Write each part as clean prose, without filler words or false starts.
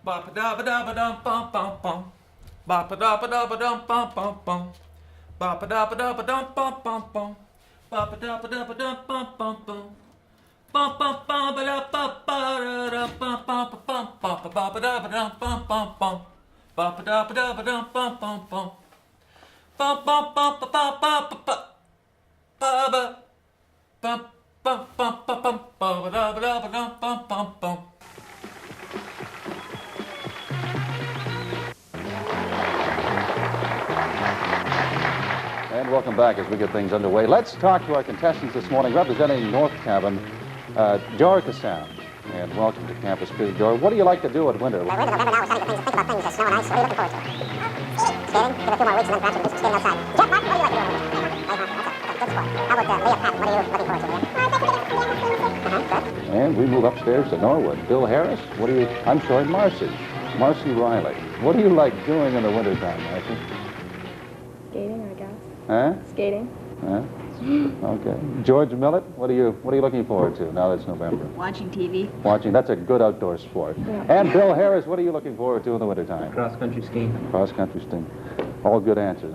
Ba ba da ba da ba dum bum bum bum. Ba ba da ba da ba dum bum bum bum. Ba ba da ba da ba dum bum bum bum. Ba ba da ba da ba dum bum bum bum. Bum bum bum ba da ba ba da bum bum bum bum ba ba da ba dum bum bum bum. Ba ba da ba da ba dum bum bum bum. Bum bum bum ba ba ba ba ba. Ba ba bum bum bum bum ba ba da ba da ba dum bum bum bum. And welcome back as we get things underway. Let's talk to our contestants this morning, representing North Cavan, George Cassan. And welcome to Campus Crew. George, what do you like to do at winter? By winter, November now, we're starting to think about things like snow and ice. What are you looking forward to? Skating. Give it a few more weeks and then perhaps we can do some skating outside. Jeff Martin, what do you like to do at winter? That's a good sport. How about Leah Patton? What are you looking forward to, Leah? Good. And we move upstairs to Norwood. Bill Harris, Marcy Riley. What do you like doing in the wintertime, Marcy? Skating, I guess. Huh? Skating. Huh? Okay. George Millett, what are you looking forward to now that it's November? Watching TV. Watching, that's a good outdoor sport. Yeah. And Bill Harris, what are you looking forward to in the wintertime? Cross-country skiing. Cross-country skiing. All good answers.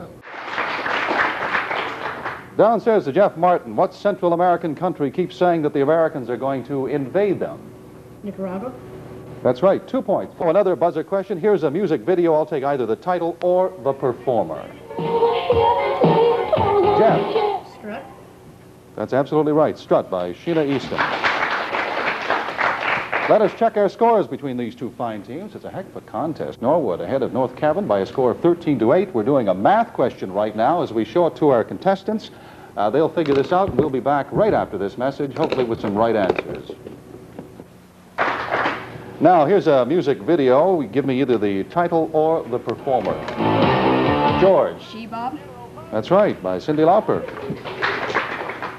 Downstairs to Jeff Martin. What Central American country keeps saying that the Americans are going to invade them? Nicaragua. That's right, 2 points. Oh, another buzzer question. Here's a music video. I'll take either the title or the performer. Jeff. Strut. That's absolutely right. Strut by Sheila Easton. Let us check our scores between these two fine teams. It's a heck of a contest. Norwood ahead of North Cavan by a score of 13-8. We're doing a math question right now as we show it to our contestants. They'll figure this out, and we'll be back right after this message, hopefully with some right answers. Now, here's a music video. Give me either the title or the performer. George. She Bob. That's right, by Cyndi Lauper.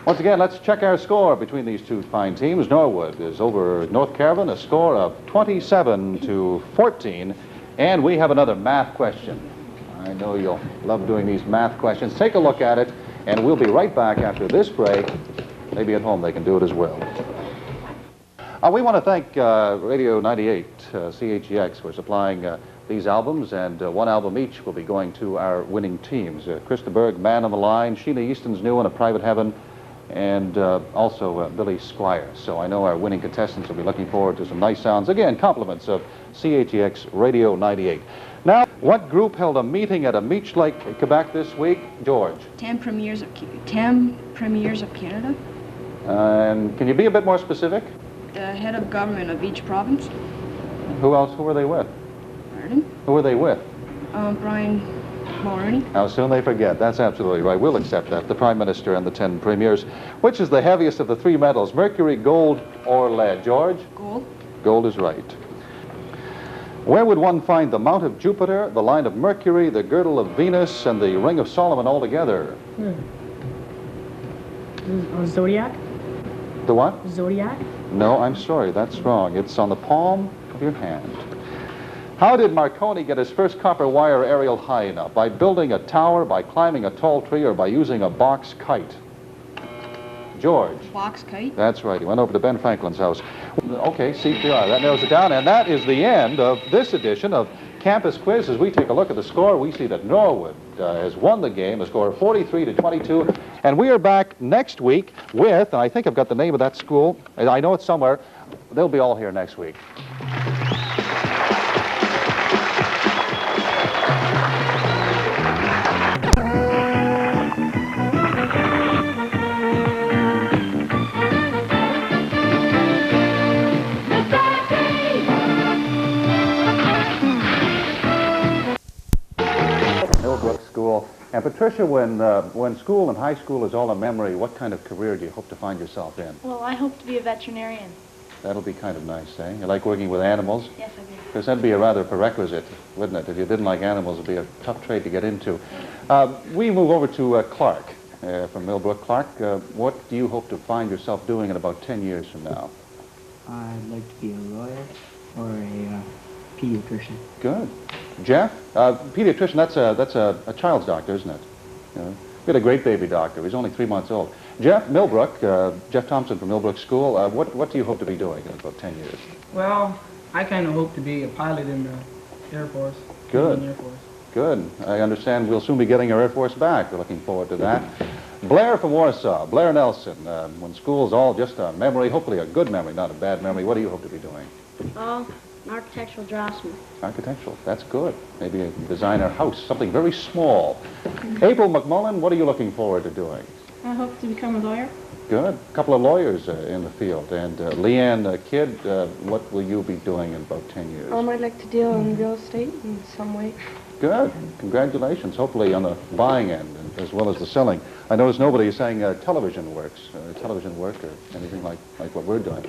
Once again, let's check our score between these two fine teams. Norwood is over North Cavan, a score of 27-14. And we have another math question. I know you'll love doing these math questions. Take a look at it, and we'll be right back after this break. Maybe at home they can do it as well. We want to thank Radio 98, CHEX, for supplying these albums, and one album each will be going to our winning teams. Krista Berg, Man on the Line, Sheila Easton's new one, A Private Heaven, and also Billy Squire. So I know our winning contestants will be looking forward to some nice sounds. Again, compliments of CHEX Radio 98. Now, what group held a meeting at a beach lake in Quebec this week? George. 10 premiers of Canada. And can you be a bit more specific? The head of government of each province. Who else? Who were they with? Pardon? Who were they with? Brian Mulroney. How soon they forget. That's absolutely right. We'll accept that. The Prime Minister and the 10 premiers. Which is the heaviest of the three metals? Mercury, gold, or lead? George? Gold. Gold is right. Where would one find the Mount of Jupiter, the line of Mercury, the girdle of Venus, and the Ring of Solomon all together? Zodiac? The what? Zodiac? No, I'm sorry. That's wrong. It's on the palm of your hand. How did Marconi get his first copper wire aerial high enough? By building a tower, by climbing a tall tree, or by using a box kite? George. Box kite. That's right. He went over to Ben Franklin's house. Okay, CPR. That narrows it down. And that is the end of this edition of Campus Quiz. As we take a look at the score, we see that Norwood has won the game, a score of 43-22. And we are back next week with, and I think I've got the name of that school. I know it's somewhere. They'll be all here next week. Millbrook School. And Patricia, when school and high school is all a memory, what kind of career do you hope to find yourself in? Well, I hope to be a veterinarian. That'll be kind of nice, eh? You like working with animals? Yes, I do. Because that'd be a rather prerequisite, wouldn't it? If you didn't like animals, it'd be a tough trade to get into. We move over to Clark from Millbrook. Clark, what do you hope to find yourself doing in about 10 years from now? I'd like to be a lawyer or a pediatrician. Good. Jeff, pediatrician, that's a child's doctor, isn't it? We had a great baby doctor. He's only 3 months old. Jeff, Millbrook, Jeff Thompson from Millbrook School, what do you hope to be doing in about 10 years? Well, I kind of hope to be a pilot in the Air Force. Good. Air Force. Good. I understand we'll soon be getting our Air Force back. We're looking forward to that. Blair from Warsaw. Blair Nelson. When school's all just a memory, hopefully a good memory, not a bad memory, what do you hope to be doing? An architectural draftsman. Architectural. That's good. Maybe a designer house, something very small. April McMullen, what are you looking forward to doing? I hope to become a lawyer. Good. A couple of lawyers in the field. And Leanne Kidd, what will you be doing in about 10 years? I'd like to deal in real estate in some way. Good. Congratulations. Hopefully on the buying end as well as the selling. I notice nobody is saying television work or anything like what we're doing.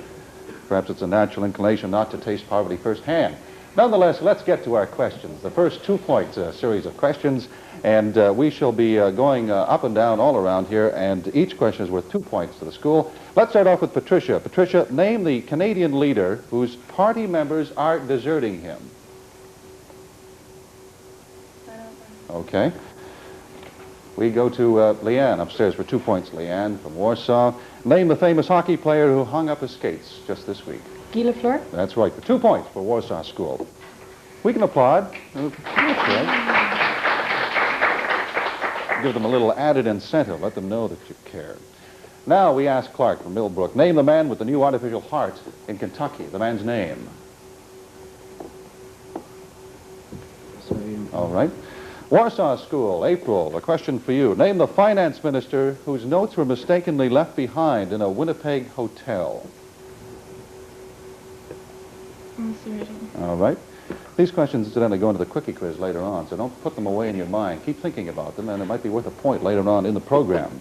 Perhaps it's a natural inclination not to taste poverty firsthand. Nonetheless, let's get to our questions. The first 2-point series of questions, and we shall be going up and down all around here, and each question is worth 2 points to the school. Let's start off with Patricia. Patricia, name the Canadian leader whose party members are deserting him. Okay. We go to Leanne upstairs for 2 points. Leanne from Warsaw. Name the famous hockey player who hung up his skates just this week. Guy Lafleur? That's right, for 2 points for Warsaw School. We can applaud. That's right. Give them a little added incentive. Let them know that you care. Now we ask Clark from Millbrook. Name the man with the new artificial heart in Kentucky. The man's name. Sorry. All right. Warsaw School, April, a question for you. Name the finance minister whose notes were mistakenly left behind in a Winnipeg hotel. All right. These questions, incidentally, go into the Quickie quiz later on, so don't put them away in your mind. Keep thinking about them, and it might be worth a point later on in the program.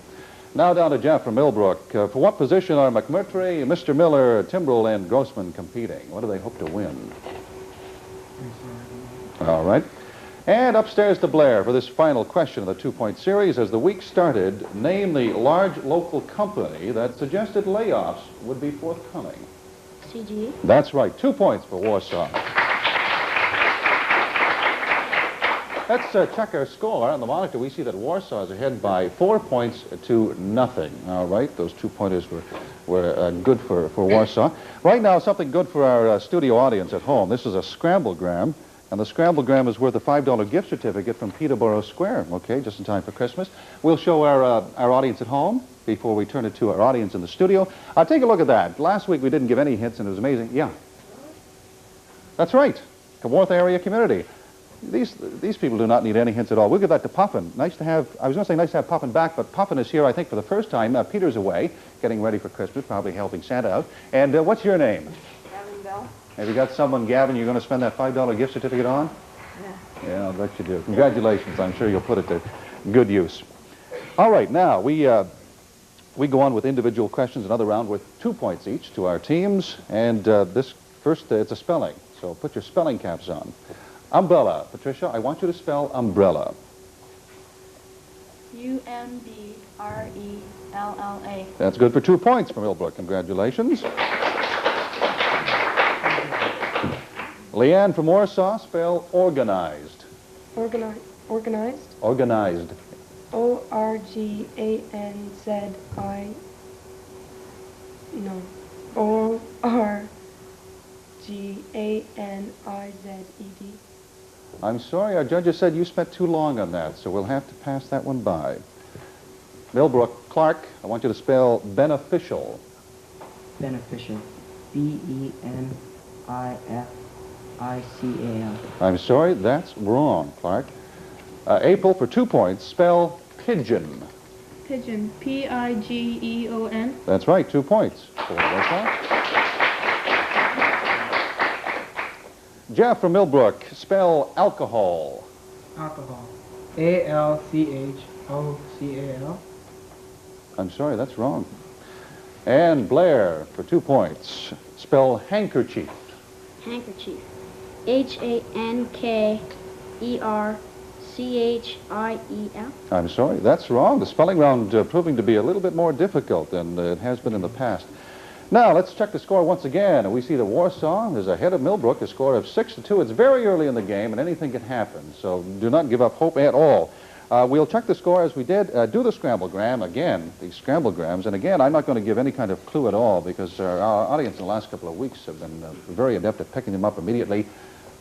Now down to Jeff from Millbrook. For what position are McMurtry, Mr. Miller, Timbrell, and Grossman competing? What do they hope to win? All right. And upstairs to Blair for this final question of the 2-point series. As the week started, name the large local company that suggested layoffs would be forthcoming. CGE. That's right. 2 points for Warsaw. Let's check our score. On the monitor, we see that Warsaw is ahead by 4 points to nothing. All right. Those 2-pointers were good for Warsaw. Right now, something good for our studio audience at home. This is a scramblegram. And the scramblegram is worth a $5 gift certificate from Peterborough Square, okay, just in time for Christmas. We'll show our audience at home before we turn it to our audience in the studio. Take a look at that. Last week we didn't give any hints, and it was amazing. Yeah. That's right. Kawartha area community. These people do not need any hints at all. We'll give that to Puffin. Nice to have, I was going to say nice to have Puffin back, but Puffin is here, I think, for the first time. Peter's away, getting ready for Christmas, probably helping Santa out. And what's your name? Gavin Bell. Have you got someone, Gavin, you're going to spend that $5 gift certificate on? Yeah. Yeah, I'll bet you do. Congratulations. I'm sure you'll put it to good use. All right, now, we go on with individual questions, another round worth 2 points each to our teams. And this first, it's a spelling, so put your spelling caps on. Umbrella. Patricia, I want you to spell umbrella. UMBRELLA. That's good for 2 points for Millbrook. Congratulations. Leanne from Warsaw, spell organized. Organized? Organized. O-R-G-A-N-Z-I... No. O-R-G-A-N-I-Z-E-D. I'm sorry, our judges said you spent too long on that, so we'll have to pass that one by. Millbrook, Clark, I want you to spell beneficial. Beneficial. B-E-N-I-F-I-C-A-L. I'm sorry, that's wrong, Clark. April, for 2 points, spell pigeon. Pigeon. P-I-G-E-O-N. That's right, 2 points. Jeff from Millbrook, spell alcohol. Alcohol. A-L-C-H-O-C-A-L. I'm sorry, that's wrong. And Blair, for 2 points, spell handkerchief. Handkerchief. H-A-N-K-E-R-C-H-I-E-L. I'm sorry, that's wrong. The spelling round proving to be a little bit more difficult than it has been in the past. Now, let's check the score once again. We see that Warsaw is ahead of Millbrook, a score of 6-2. It's very early in the game, and anything can happen, so do not give up hope at all. We'll check the score as we did. Do the scramblegram again, these scramblegrams. And again, I'm not going to give any kind of clue at all because our audience in the last couple of weeks have been very adept at picking them up immediately.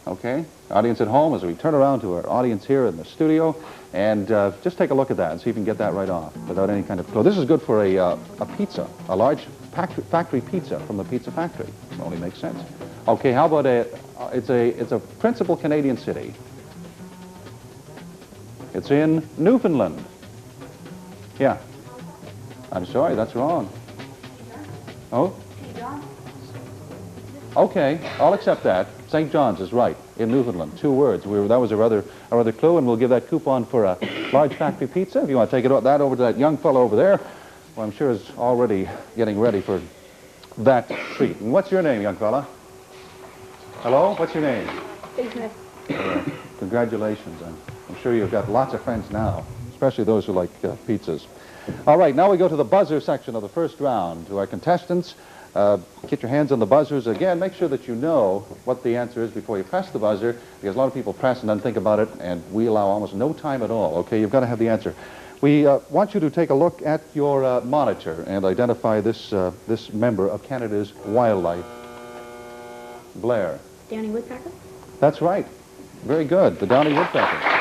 Okay? Audience at home, as we turn around to our audience here in the studio, and just take a look at that and see if you can get that right off without any kind of clue. This is good for a pizza, a large factory pizza from the pizza factory. It only makes sense. Okay, how about it's a principal Canadian city. It's in Newfoundland. Yeah. I'm sorry, that's wrong. Oh? Okay, I'll accept that. St. John's is right, in Newfoundland. 2 words. That was our other clue, and we'll give that coupon for a large factory pizza. If you want to take that over to that young fellow over there, who I'm sure is already getting ready for that treat. And what's your name, young fella? Hello? What's your name? Business. Congratulations. I'm sure you've got lots of friends now, especially those who like pizzas. All right, now we go to the buzzer section of the first round. To our contestants, get your hands on the buzzers. Again, make sure that you know what the answer is before you press the buzzer, because a lot of people press and then think about it, and we allow almost no time at all. Okay, you've got to have the answer. We want you to take a look at your monitor and identify this member of Canada's wildlife. Blair. Downy woodpecker? That's right. Very good. The downy woodpecker.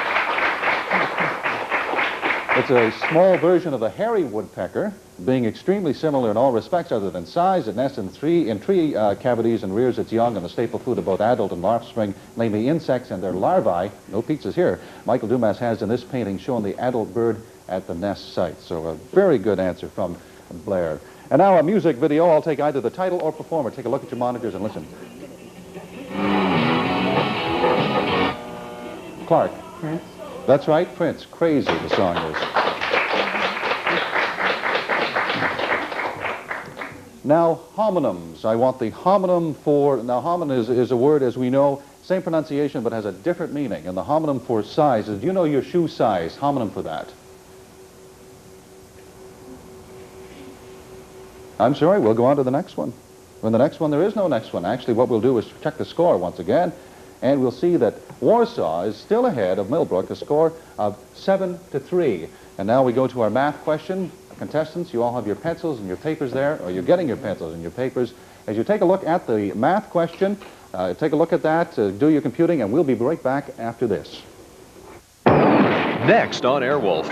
It's a small version of the hairy woodpecker, being extremely similar in all respects other than size. It nests in tree cavities and rears its young on the staple food of both adult and offspring, namely insects and their larvae. No pizzas here. Michael Dumas has in this painting shown the adult bird at the nest site. So a very good answer from Blair. And now a music video. I'll take either the title or performer. Take a look at your monitors and listen. Clark. Prince. That's right, Prince. Crazy, the song is. Now, homonyms. I want the homonym for... Now, homonym is a word, as we know, same pronunciation, but has a different meaning. And the homonym for size is, do you know your shoe size? Homonym for that. I'm sorry, we'll go on to the next one. In the next one, there is no next one. Actually, what we'll do is check the score once again, and we'll see that Warsaw is still ahead of Millbrook, a score of 7-3. And now we go to our math question. Contestants, you all have your pencils and your papers there, or you're getting your pencils and your papers. As you take a look at the math question, take a look at that, do your computing, and we'll be right back after this. Next on Airwolf.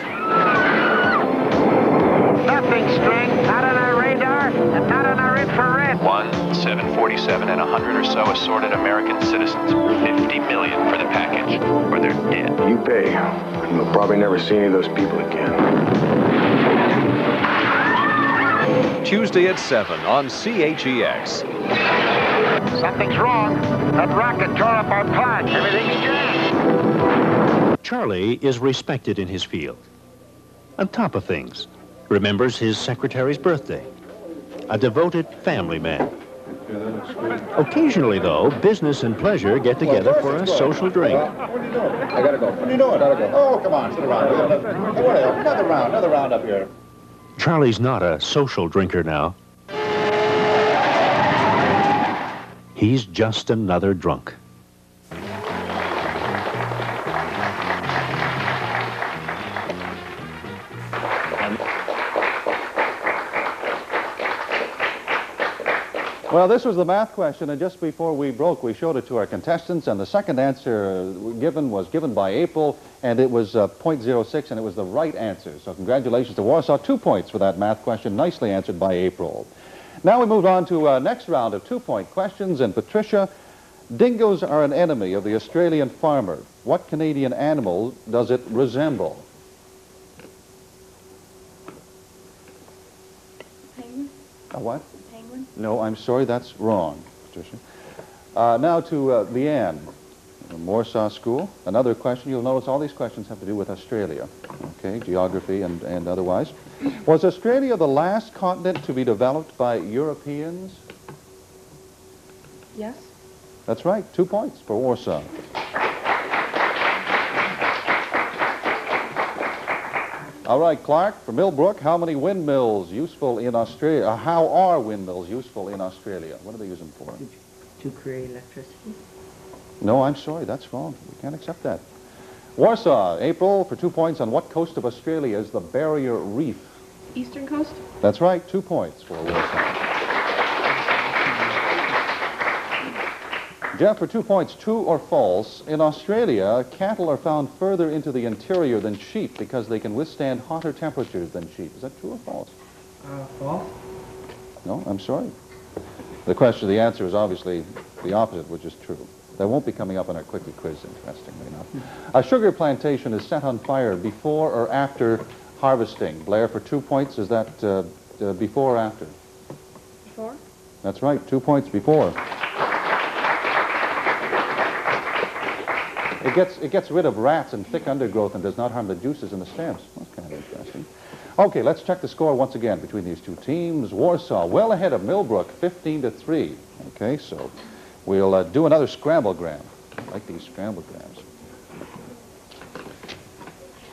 Nothing, String. Not on our radar and not on our infrared. 747 and 100 or so assorted American citizens. 50 million for the package, or they're dead. You pay, and we'll probably never see any of those people again. Tuesday at 7 on CHEX. Something's wrong. That rocket tore up our plug. Everything's jammed. Charlie is respected in his field. On top of things, remembers his secretary's birthday. A devoted family man. Occasionally, though, business and pleasure get together for a social drink. What are you doing? I gotta go. What are you doing? I gotta go. Oh, come on, sit around. Another round up here. Charlie's not a social drinker now. He's just another drunk. Well, this was the math question, and just before we broke, we showed it to our contestants, and the second answer was given by April, and it was .06, and it was the right answer. So congratulations to Warsaw. 2 points for that math question, nicely answered by April. Now we move on to next round of 2-point questions, and Patricia, dingoes are an enemy of the Australian farmer. What Canadian animal does it resemble? Penguin? A what? Penguin? No, I'm sorry, that's wrong, Patricia. Now to Leanne, from Warsaw School. Another question. You'll notice all these questions have to do with Australia, okay, geography and otherwise. Was Australia the last continent to be developed by Europeans? Yes. That's right, 2 points for Warsaw. All right, Clark, for Millbrook, how many windmills useful in Australia? How are windmills useful in Australia? What do they use them for? To create electricity. No, I'm sorry, that's wrong. We can't accept that. Warsaw, April, for 2 points. On what coast of Australia is the Barrier Reef? Eastern Coast? That's right, 2 points for Warsaw. Jeff, for 2 points, true or false, in Australia, cattle are found further into the interior than sheep because they can withstand hotter temperatures than sheep. Is that true or false? False. No, I'm sorry. The answer is obviously the opposite, which is true. That won't be coming up in our Quickie quiz, interestingly enough. A sugar plantation is set on fire before or after harvesting. Blair, for 2 points, is that before or after? Before? That's right, 2 points before. It gets rid of rats and thick undergrowth and does not harm the juices in the stems. That's kind of interesting. Okay, let's check the score once again between these two teams. Warsaw well ahead of Millbrook, 15-3. Okay, so we'll do another scramblegram. I like these scramblegrams.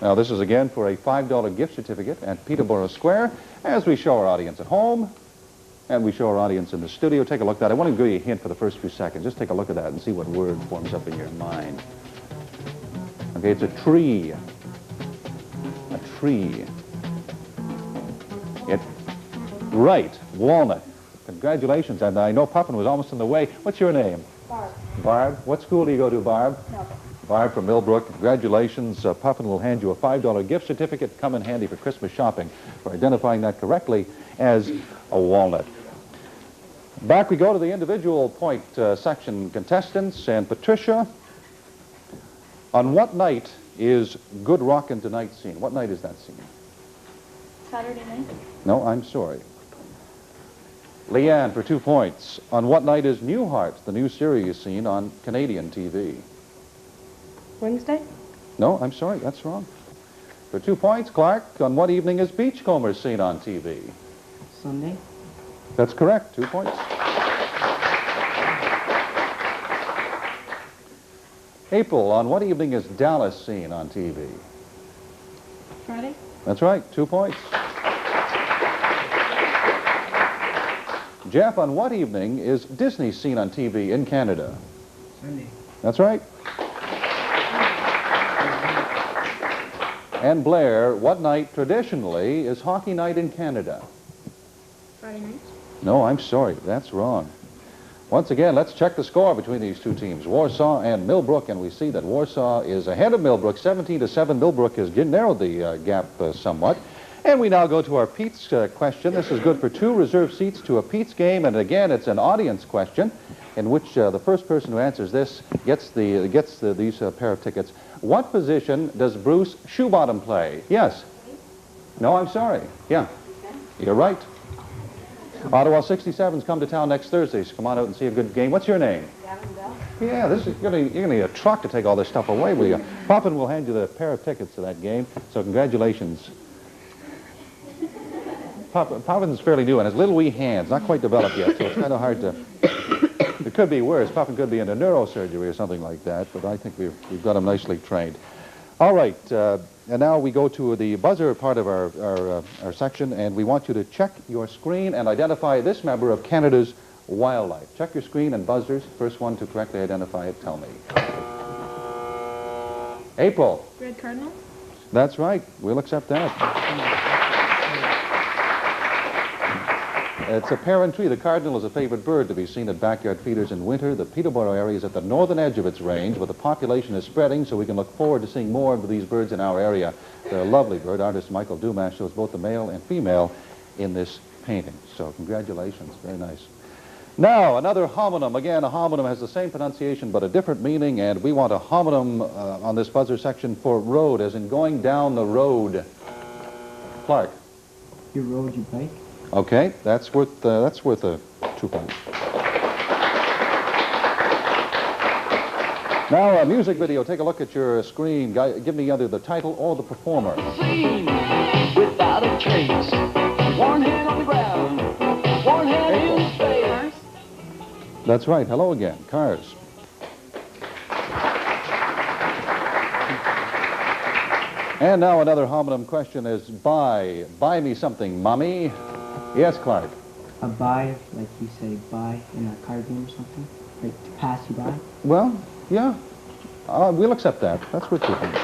Now, this is again for a $5 gift certificate at Peterborough Square, as we show our audience at home and we show our audience in the studio. Take a look at that. I want to give you a hint for the first few seconds. Just take a look at that and see what word forms up in your mind. Okay, it's a tree. A tree. Right, walnut. Congratulations, and I know Puffin was almost in the way. What's your name? Barb. Barb. What school do you go to, Barb? Millbrook. Barb from Millbrook. Congratulations. Puffin will hand you a $5 gift certificate. Come in handy for Christmas shopping for identifying that correctly as a walnut. Back we go to the individual point section contestants. And Patricia, on what night is Good Rockin' Tonight seen? What night is that seen? Saturday night? No, I'm sorry. Leanne, for 2 points. On what night is Newhart, the new series, seen on Canadian TV? Wednesday? No, I'm sorry, that's wrong. For 2 points, Clark, on what evening is Beachcombers seen on TV? Sunday. That's correct, 2 points. April, on what evening is Dallas seen on TV? Friday? That's right, 2 points. Jeff, on what evening is Disney seen on TV in Canada? Sunday. That's right. And Blair, what night traditionally is hockey night in Canada? Friday night? No, I'm sorry, that's wrong. Once again, let's check the score between these two teams, Warsaw and Millbrook, and we see that Warsaw is ahead of Millbrook, 17-7. Millbrook has narrowed the gap somewhat. And we now go to our Pete's question. This is good for 2 reserved seats to a Pete's game, and again, it's an audience question in which the first person who answers this gets these pair of tickets. What position does Bruce Shoebottom play? Yes. No, I'm sorry. Yeah. You're right. Ottawa 67's come to town next Thursday, so come on out and see a good game. What's your name? Yeah, this is you're gonna need a truck to take all this stuff away with you. Poppin will hand you the pair of tickets to that game, so congratulations. Poppin's fairly new and has little wee hands, not quite developed yet, so it's kind of hard to... It could be worse. Poppin could be into neurosurgery or something like that, but I think we've got him nicely trained. All right, and now we go to the buzzer part of our section, and we want you to check your screen and identify this member of Canada's wildlife. Check your screen and buzzers. First one to correctly identify it, tell me. April. Red cardinal? That's right. We'll accept that. It's a parent tree. The cardinal is a favorite bird to be seen at backyard feeders in winter. The Peterborough area is at the northern edge of its range, but the population is spreading, so we can look forward to seeing more of these birds in our area. They're a lovely bird. Artist Michael Dumas shows both the male and female in this painting. So congratulations. Very nice. Now, another homonym. Again, a homonym has the same pronunciation but a different meaning, and we want a homonym on this buzzer section for road, as in going down the road. Clark. You rode your bike? Okay, that's worth 2 points. Now, a music video. Take a look at your screen. Give me either the title or the performer. Seen without a trace. One hand on the ground, one hand in space. That's right. Hello again. Cars. And now another homonym question is buy. Buy me something, mommy. Yes, Clark. A buy, like you say buy in a card game or something? Like to pass you by? Well, yeah. We'll accept that. That's what you think.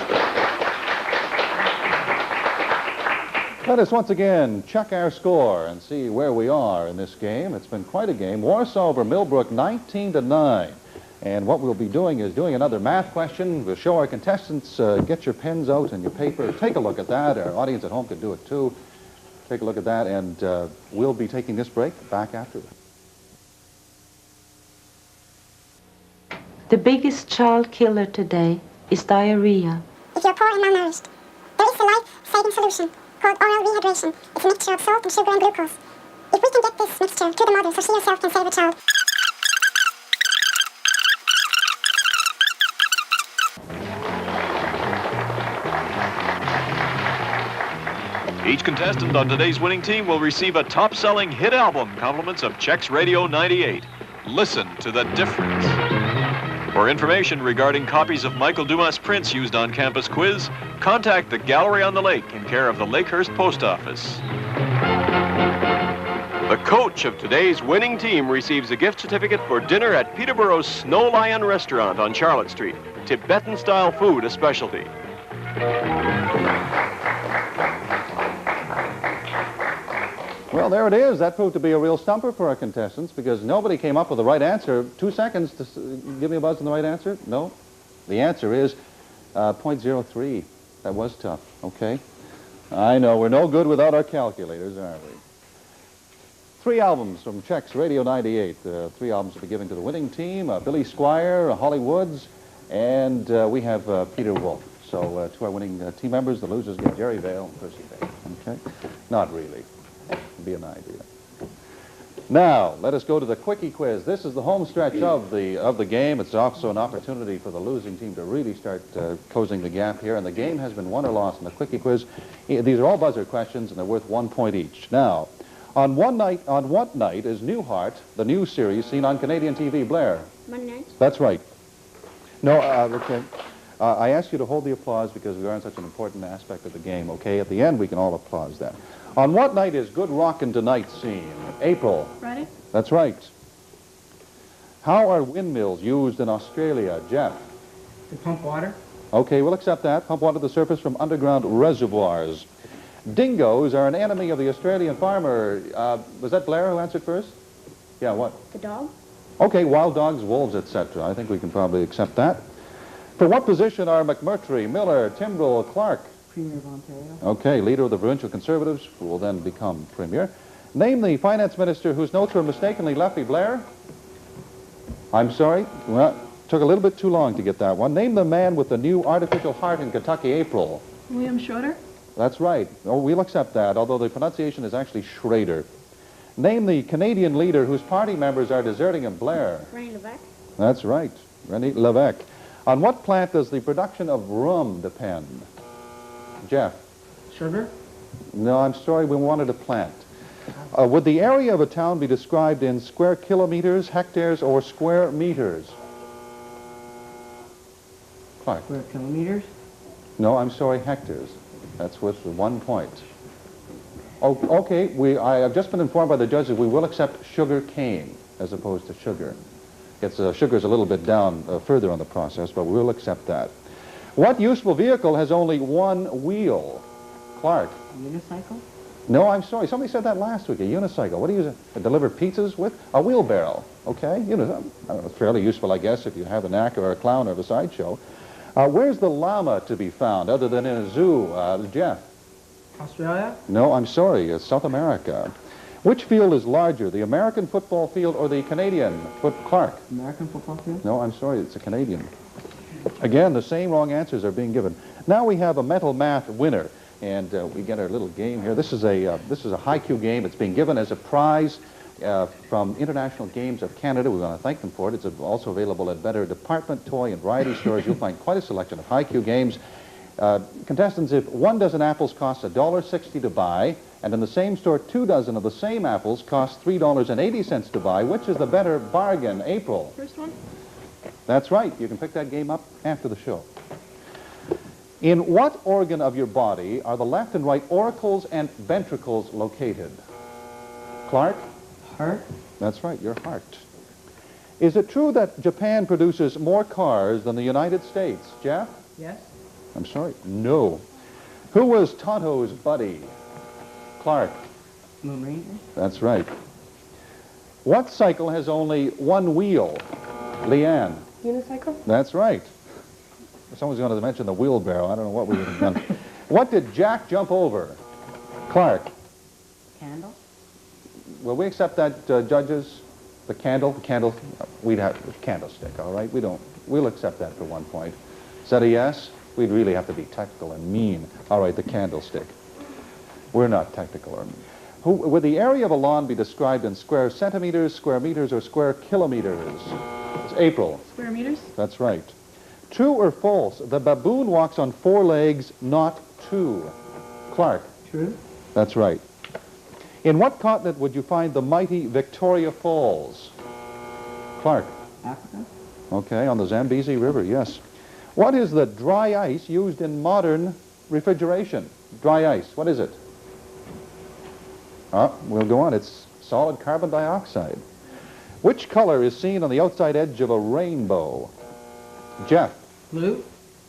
Let us once again check our score and see where we are in this game. It's been quite a game. Warsaw over Millbrook, 19-9. And what we'll be doing is doing another math question. We'll show our contestants, get your pens out and your paper. Take a look at that. Our audience at home can do it too. Take a look at that, and we'll be taking this break. Back after that. The biggest child killer today is diarrhea. If you're poor and malnourished, there is a life-saving solution called oral rehydration. It's a mixture of salt and sugar and glucose. If we can get this mixture to the mother so she herself can save the child. Each contestant on today's winning team will receive a top-selling hit album, compliments of CHEX Radio 98. Listen to the difference. For information regarding copies of Michael Dumas' prints used on Campus Quiz, contact the Gallery on the Lake in care of the Lakehurst Post Office. The coach of today's winning team receives a gift certificate for dinner at Peterborough's Snow Lion Restaurant on Charlotte Street. Tibetan-style food, a specialty. Well, there it is. That proved to be a real stumper for our contestants because nobody came up with the right answer. 2 seconds to give me a buzz on the right answer? No. The answer is 0.03. That was tough. Okay. I know. We're no good without our calculators, aren't we? 3 albums from CHEX Radio 98. 3 albums will be given to the winning team. Billy Squire, Holly Woods, and we have Peter Wolf. So to our winning team members, the losers get Jerry Vale and Percy Vale. Okay? Not really. Be an idea. Now, let us go to the Quickie quiz. This is the home stretch of the game. It's also an opportunity for the losing team to really start closing the gap here. And the game has been won or lost in the Quickie quiz. These are all buzzer questions, and they're worth 1 point each. Now, on what night is Newhart, the new series seen on Canadian TV, Blair? Monday night. That's right. No, okay. I ask you to hold the applause because we are in such an important aspect of the game, okay? At the end, we can all applaud that. On what night is Good Rockin' Tonight seen? April. Friday. That's right. How are windmills used in Australia? Jeff. To pump water. Okay, we'll accept that. Pump water to the surface from underground reservoirs. Dingoes are an enemy of the Australian farmer. Was that Blair who answered first? Yeah, what? The dog. Okay, wild dogs, wolves, etc. I think we can probably accept that. For what position are McMurtry, Miller, Timbrell, Clark? Premier of Ontario. Okay, leader of the provincial Conservatives, who will then become Premier. Name the finance minister whose notes were mistakenly lefty. Blair? I'm sorry? Well, took a little bit too long to get that one. Name the man with the new artificial heart in Kentucky, April. William Schroeder. That's right. Oh, we'll accept that, although the pronunciation is actually Schrader. Name the Canadian leader whose party members are deserting him. Blair. Rennie Levesque. That's right. Rennie Levesque. On what plant does the production of rum depend? Jeff? Sugar? No, I'm sorry, we wanted a plant. Would the area of a town be described in square kilometers, hectares, or square meters? Clark? Square kilometers? No, I'm sorry, hectares. That's with 1 point. Oh, okay, I have just been informed by the judges we will accept sugar cane as opposed to sugar. Sugar's a little bit down further on the process, but we'll accept that. What useful vehicle has only 1 wheel? Clark? A unicycle? No, I'm sorry. Somebody said that last week, a unicycle. What do you use to deliver pizzas with? A wheelbarrow, okay? You know, it's fairly useful, I guess, if you have a knack or a clown or a sideshow. Where's the llama to be found other than in a zoo? Jeff? Australia? No, I'm sorry. It's South America. Which field is larger, the American football field or the Canadian? Clark? American football field? No, I'm sorry. It's a Canadian. Again, the same wrong answers are being given. Now we have a mental math winner, and we get our little game here. This is a high-Q game. It's being given as a prize from International Games of Canada. We want to thank them for it. It's also available at better department, toy, and variety stores. You'll find quite a selection of high-Q games. Contestants, if 1 dozen apples costs $1.60 to buy, and in the same store 2 dozen of the same apples cost $3.80 to buy, which is the better bargain? April? First one. That's right. You can pick that game up after the show. In what organ of your body are the left and right auricles and ventricles located? Clark? Heart? That's right, your heart. Is it true that Japan produces more cars than the United States? Jeff? Yes. I'm sorry. No. Who was Tonto's buddy? Clark. Moon Ranger. That's right. What cycle has only one wheel? Leanne. Unicycle? That's right. Someone's going to mention the wheelbarrow. I don't know what we would have done. What did Jack jump over? Clark. Candle. Will we accept that, judges? The candle, we'd have a candlestick, all right? We'll accept that for 1 point. Is that a yes? We'd really have to be technical and mean. All right, the candlestick. We're not technical or mean. Would the area of a lawn be described in square centimeters, square meters, or square kilometers? It's April. Square meters? That's right. True or false? The baboon walks on 4 legs, not 2. Clark. True. That's right. In what continent would you find the mighty Victoria Falls? Clark. Africa. Okay, on the Zambezi River, yes. What is the dry ice used in modern refrigeration? Dry ice, what is it? We'll go on. It's solid carbon dioxide. Which color is seen on the outside edge of a rainbow? Jeff. Blue.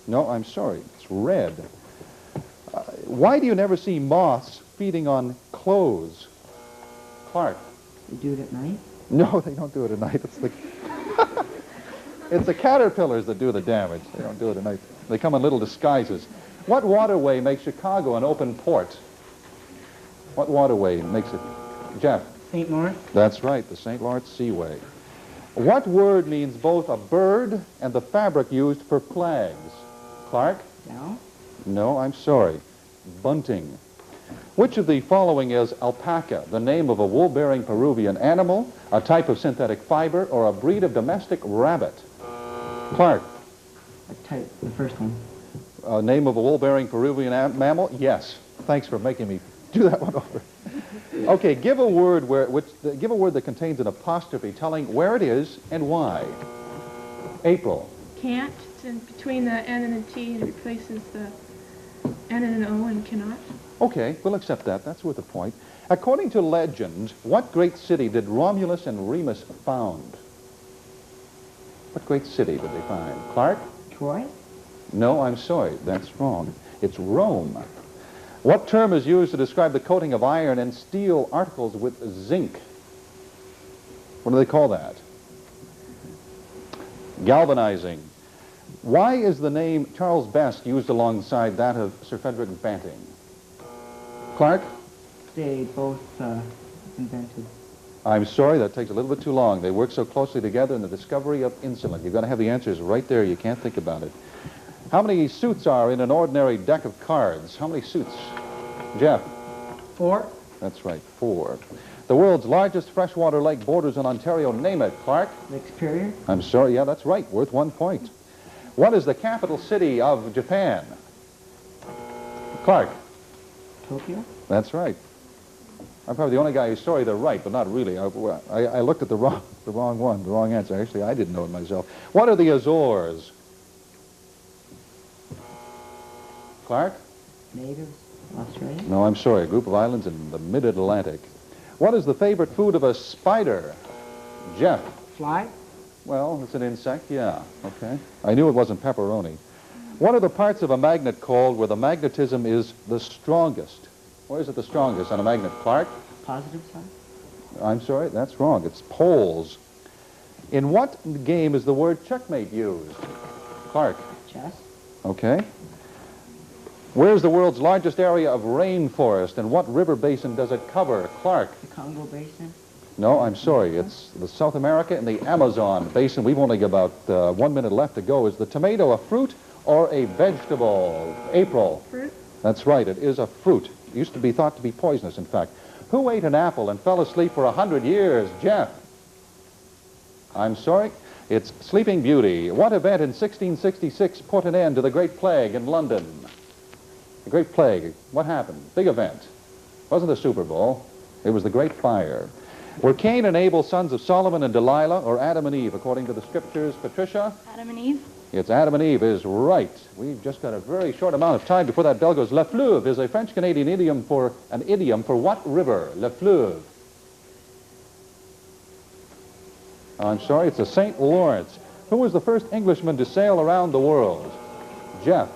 No, I'm sorry. It's red. Why do you never see moths feeding on clothes? Clark. You do it at night? No, they don't do it at night. It's the it's the caterpillars that do the damage. They don't do it at night. They come in little disguises. What waterway makes Chicago an open port? What waterway makes it? Jeff. St. Lawrence. That's right, the St. Lawrence Seaway. What word means both a bird and the fabric used for flags? Clark? Down. No, I'm sorry. Bunting. Which of the following is alpaca, the name of a wool-bearing Peruvian animal, a type of synthetic fiber, or a breed of domestic rabbit? Clark. The first one. Name of a wool-bearing Peruvian mammal? Yes. Thanks for making me do that one over. Okay, give a word give a word that contains an apostrophe telling where it is and why. April. Can't. It's in between the N and the T and replaces the N and an O and cannot. Okay, we'll accept that. That's worth a point. According to legend, what great city did Romulus and Remus found? What great city did they find? Clark? Troy? No, I'm sorry. That's wrong. It's Rome. What term is used to describe the coating of iron and steel articles with zinc? What do they call that? Galvanizing. Why is the name Charles Best used alongside that of Sir Frederick Banting? Clark? They both invented. I'm sorry, that takes a little bit too long. They work so closely together in the discovery of insulin. You've got to have the answers right there. You can't think about it. How many suits are in an ordinary deck of cards? How many suits? Jeff? 4. That's right, 4. The world's largest freshwater lake borders on Ontario. Name it, Clark? Lake Superior. I'm sorry, yeah, that's right. Worth 1 point. What is the capital city of Japan? Clark? Tokyo. That's right. I'm probably the only guy who's sorry they're right, but not really. I looked at the wrong answer. Actually, I didn't know it myself. What are the Azores? Clark? Natives. Australia. No, I'm sorry. A group of islands in the mid-Atlantic. What is the favorite food of a spider? Jeff? Fly. Well, it's an insect, yeah. Okay. I knew it wasn't pepperoni. What are the parts of a magnet called where the magnetism is the strongest? Where is it the strongest on a magnet? Clark? Positive side. I'm sorry, that's wrong. It's poles. In what game is the word checkmate used? Clark? Chess. Okay. Where's the world's largest area of rainforest, and what river basin does it cover? Clark? The Congo Basin. No, I'm sorry. It's the South America and the Amazon basin. We've only got about 1 minute left to go. Is the tomato a fruit or a vegetable? April? Fruit. That's right. It is a fruit. It used to be thought to be poisonous, in fact. Who ate an apple and fell asleep for 100 years? Jeff? I'm sorry. It's Sleeping Beauty. What event in 1666 put an end to the Great Plague in London? The Great Plague. What happened? Big event. It wasn't the Super Bowl. It was the Great Fire. Were Cain and Abel sons of Solomon and Delilah, or Adam and Eve, according to the scriptures? Patricia? Adam and Eve. It's Adam and Eve is right. We've just got a very short amount of time before that bell goes. Le fleuve is a French-Canadian idiom for what river? Le fleuve. I'm sorry, it's the St. Lawrence. Who was the first Englishman to sail around the world? Jeff.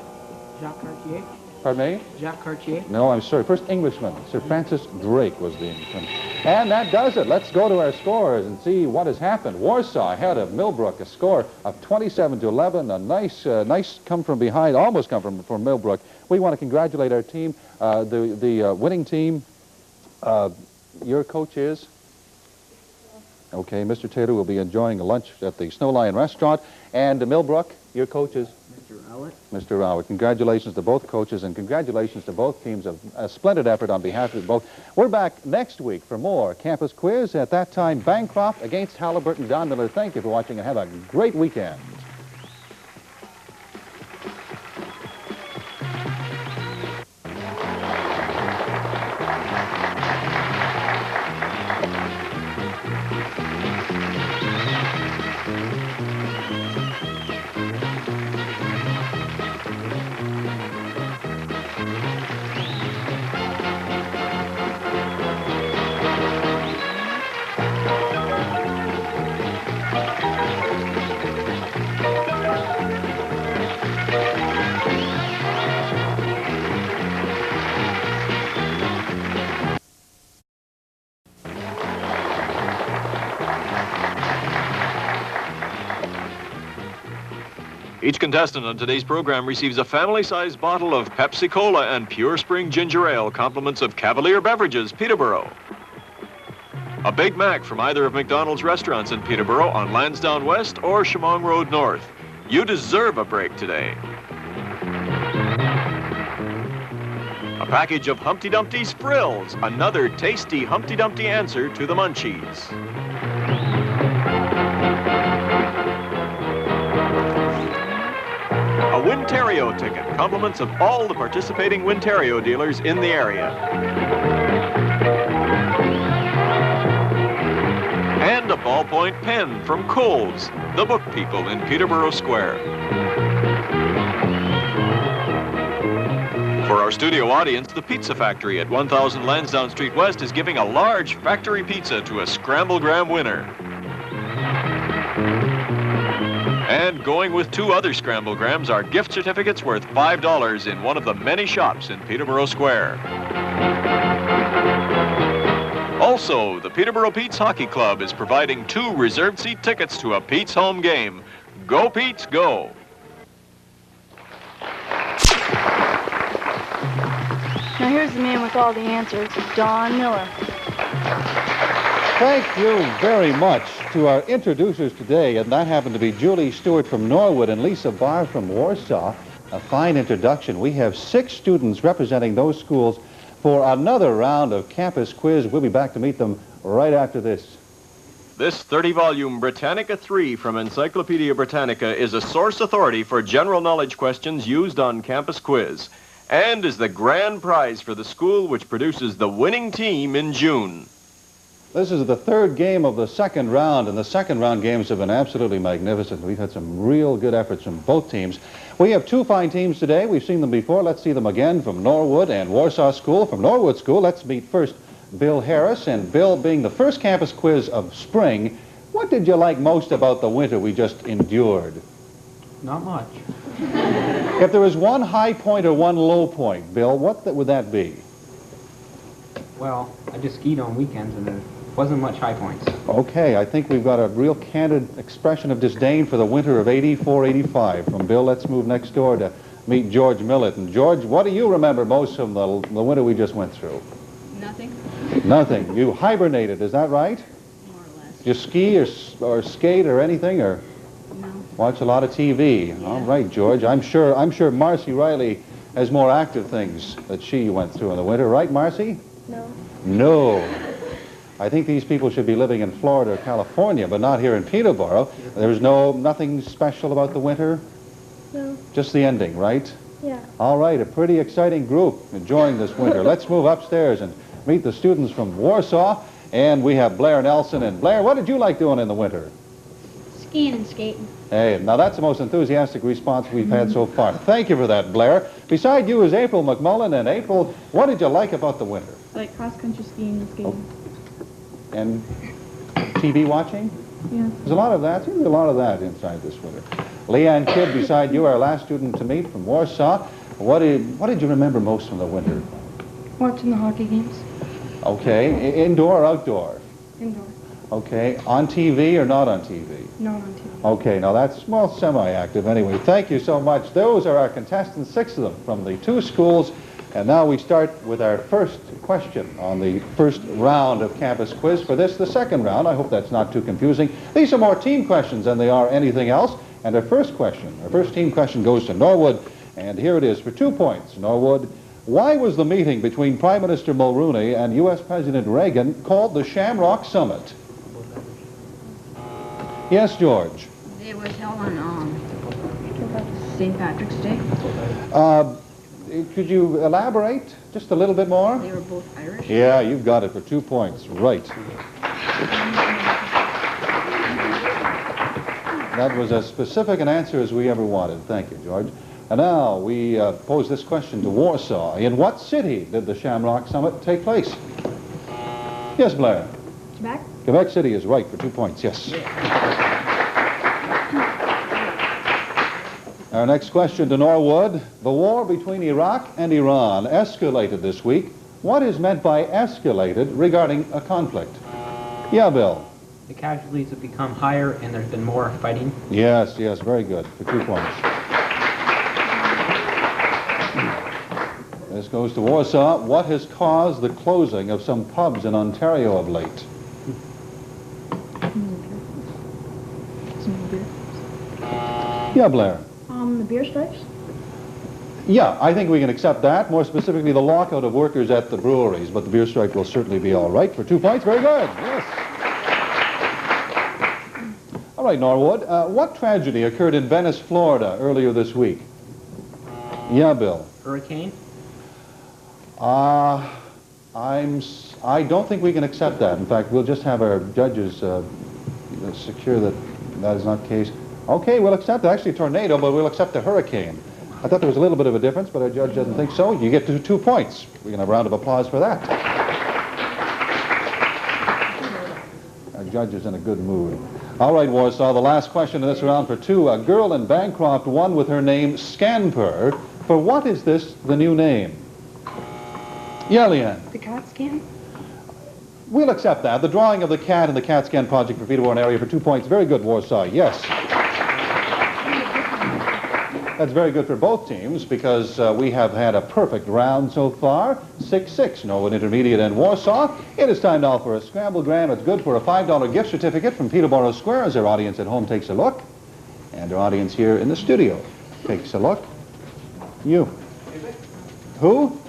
Jacques Cartier? Pardon me? Jacques Cartier? No, I'm sorry. First Englishman. Sir Francis Drake was the Englishman. And that does it. Let's go to our scores and see what has happened. Warsaw ahead of Millbrook, a score of 27-11. A nice come from behind, almost come from Millbrook. We want to congratulate our team, the winning team. Your coach is? Okay, Mr. Taylor will be enjoying a lunch at the Snow Lion restaurant. And Millbrook, your coach is? Mr. Rowett. Mr. Rowett. Congratulations to both coaches and congratulations to both teams. A splendid effort on behalf of both. We're back next week for more Campus Quiz. At that time, Bancroft against Halliburton. Don Miller, thank you for watching and have a great weekend. Each contestant on today's program receives a family-sized bottle of Pepsi Cola and Pure Spring Ginger Ale, compliments of Cavalier Beverages, Peterborough. A Big Mac from either of McDonald's restaurants in Peterborough on Lansdowne West or Chemong Road North. You deserve a break today. A package of Humpty Dumpty's Frills, another tasty Humpty Dumpty answer to the Munchies. A Winterio ticket, compliments of all the participating Winterio dealers in the area. And a ballpoint pen from Kohl's, the book people in Peterborough Square. For our studio audience, the Pizza Factory at 1000 Lansdowne Street West is giving a large factory pizza to a Scramblegram winner. And going with 2 other Scramblegrams are gift certificates worth $5 in one of the many shops in Peterborough Square. Also, the Peterborough Pete's Hockey Club is providing 2 reserved seat tickets to a Pete's home game. Go Pete's, go! Now here's the man with all the answers, Don Miller. Thank you very much to our introducers today, and that happened to be Julie Stewart from Norwood and Lisa Barr from Warsaw. A fine introduction. We have 6 students representing those schools for another round of Campus Quiz. We'll be back to meet them right after this. This 30-volume Britannica 3 from Encyclopedia Britannica is a source authority for general knowledge questions used on Campus Quiz, and is the grand prize for the school which produces the winning team in June. This is the 3rd game of the second round, and the second round games have been absolutely magnificent. We've had some real good efforts from both teams. We have 2 fine teams today. We've seen them before. Let's see them again from Norwood and Warsaw School. From Norwood School, let's meet first Bill Harris. And Bill, being the first Campus Quiz of spring, what did you like most about the winter we just endured? Not much. If there was one high point or one low point, Bill, what would that be? Well, I just skied on weekends and there wasn't much high points. Okay, I think we've got a real candid expression of disdain for the winter of 84-85. From Bill, let's move next door to meet George Millett. And George, what do you remember most from the winter we just went through? Nothing. Nothing. You hibernated, is that right? More or less. Did you ski or skate or anything, or No. watch a lot of TV? Yeah. All right, George. I'm sure Marcy Riley has more active things that she went through in the winter, right, Marcy? No. No. I think these people should be living in Florida or California, but not here in Peterborough. There's nothing special about the winter? No. Just the ending, right? Yeah. All right, a pretty exciting group enjoying this winter. Let's move upstairs and meet the students from Warsaw. And we have Blair Nelson. And Blair, what did you like doing in the winter? Skiing and skating. Hey, now that's the most enthusiastic response we've had so far. Thank you for that, Blair. Beside you is April McMullen. And April, what did you like about the winter? Like cross-country skiing and skating. And TV watching? Yeah. There's a lot of that. Seems to be a lot of that inside this winter. Leanne Kidd, beside you, our last student to meet from Warsaw. What did you remember most from the winter? Watching the hockey games. Okay. Indoor or outdoor? Indoor. Okay. On TV or not on TV? Not on TV. Okay. Now that's, well, semi-active anyway. Thank you so much. Those are our contestants, 6 of them from the 2 schools. And now we start with our first question on the first round of Campus Quiz. For this, the second round. I hope that's not too confusing. These are more team questions than they are anything else. And our first team question goes to Norwood. And here it is for 2 points. Norwood, why was the meeting between Prime Minister Mulroney and U.S. President Reagan called the Shamrock Summit? Yes, George. It was held on St. Patrick's Day. Could you elaborate just a little bit more? They were both Irish. Yeah, you've got it for 2 points. Right. That was as specific an answer as we ever wanted. Thank you, George. And now we pose this question to Warsaw. In what city did the Shamrock Summit take place? Yes, Blair. Quebec? Quebec City is right for 2 points, yes. Our next question to Norwood. The war between Iraq and Iran escalated this week. What is meant by escalated regarding a conflict? Yeah, Bill. The casualties have become higher and there's been more fighting. Yes, very good for 2 points. This goes to Warsaw. What has caused the closing of some pubs in Ontario of late? Yeah, Blair. The beer strikes? Yeah, I think we can accept that. More specifically, the lockout of workers at the breweries. But the beer strike will certainly be all right for 2 points. Very good. Yes. All right, Norwood. What tragedy occurred in Venice, Florida earlier this week? Yeah, Bill. Hurricane? I don't think we can accept that. In fact, we'll just have our judges secure that that is not the case. Okay, we'll accept actually a tornado, but we'll accept a hurricane. I thought there was a little bit of a difference, but our judge doesn't think so. You get to 2 points. We can have a round of applause for that. Our judge is in a good mood. All right, Warsaw, the last question in this round for 2. A girl in Bancroft won with her name Scamper. For what is this the new name? Yeah, Leanne. The cat scan? We'll accept that. The drawing of the cat and the cat scan project for Peterborough area for 2 points. Very good, Warsaw. Yes. That's very good for both teams because we have had a perfect round so far. 6-6, Norwood Intermediate and Warsaw. It is time now for a scramblegram. It's good for a $5 gift certificate from Peterborough Square as our audience at home takes a look. And our audience here in the studio takes a look. You. Who?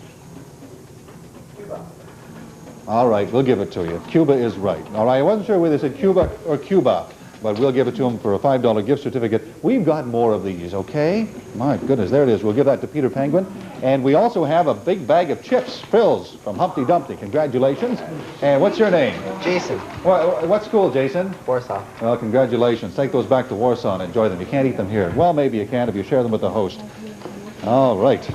All right, we'll give it to you. Cuba is right. All right, I wasn't sure whether they said Cuba or Cuba, but we'll give it to them for a $5 gift certificate. We've got more of these, okay? My goodness, there it is. We'll give that to Peter Penguin. And we also have a big bag of chips, Phil's, from Humpty Dumpty. Congratulations. And what's your name? Jason. What school, Jason? Warsaw. Well, congratulations. Take those back to Warsaw and enjoy them. You can't eat them here. Well, maybe you can if you share them with the host. All right.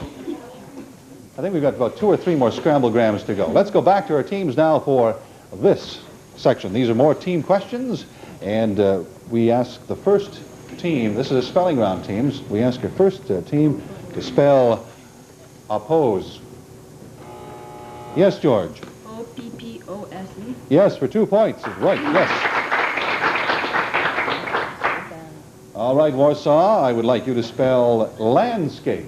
I think we've got about 2 or 3 more scramblegrams to go. Let's go back to our teams now for this section. These are more team questions, and we ask the first team, this is a spelling round, teams. We ask your first team to spell oppose. Yes, George? O-P-P-O-S-E. Yes, for 2 points. Right, yes. All right, Warsaw, I would like you to spell landscape.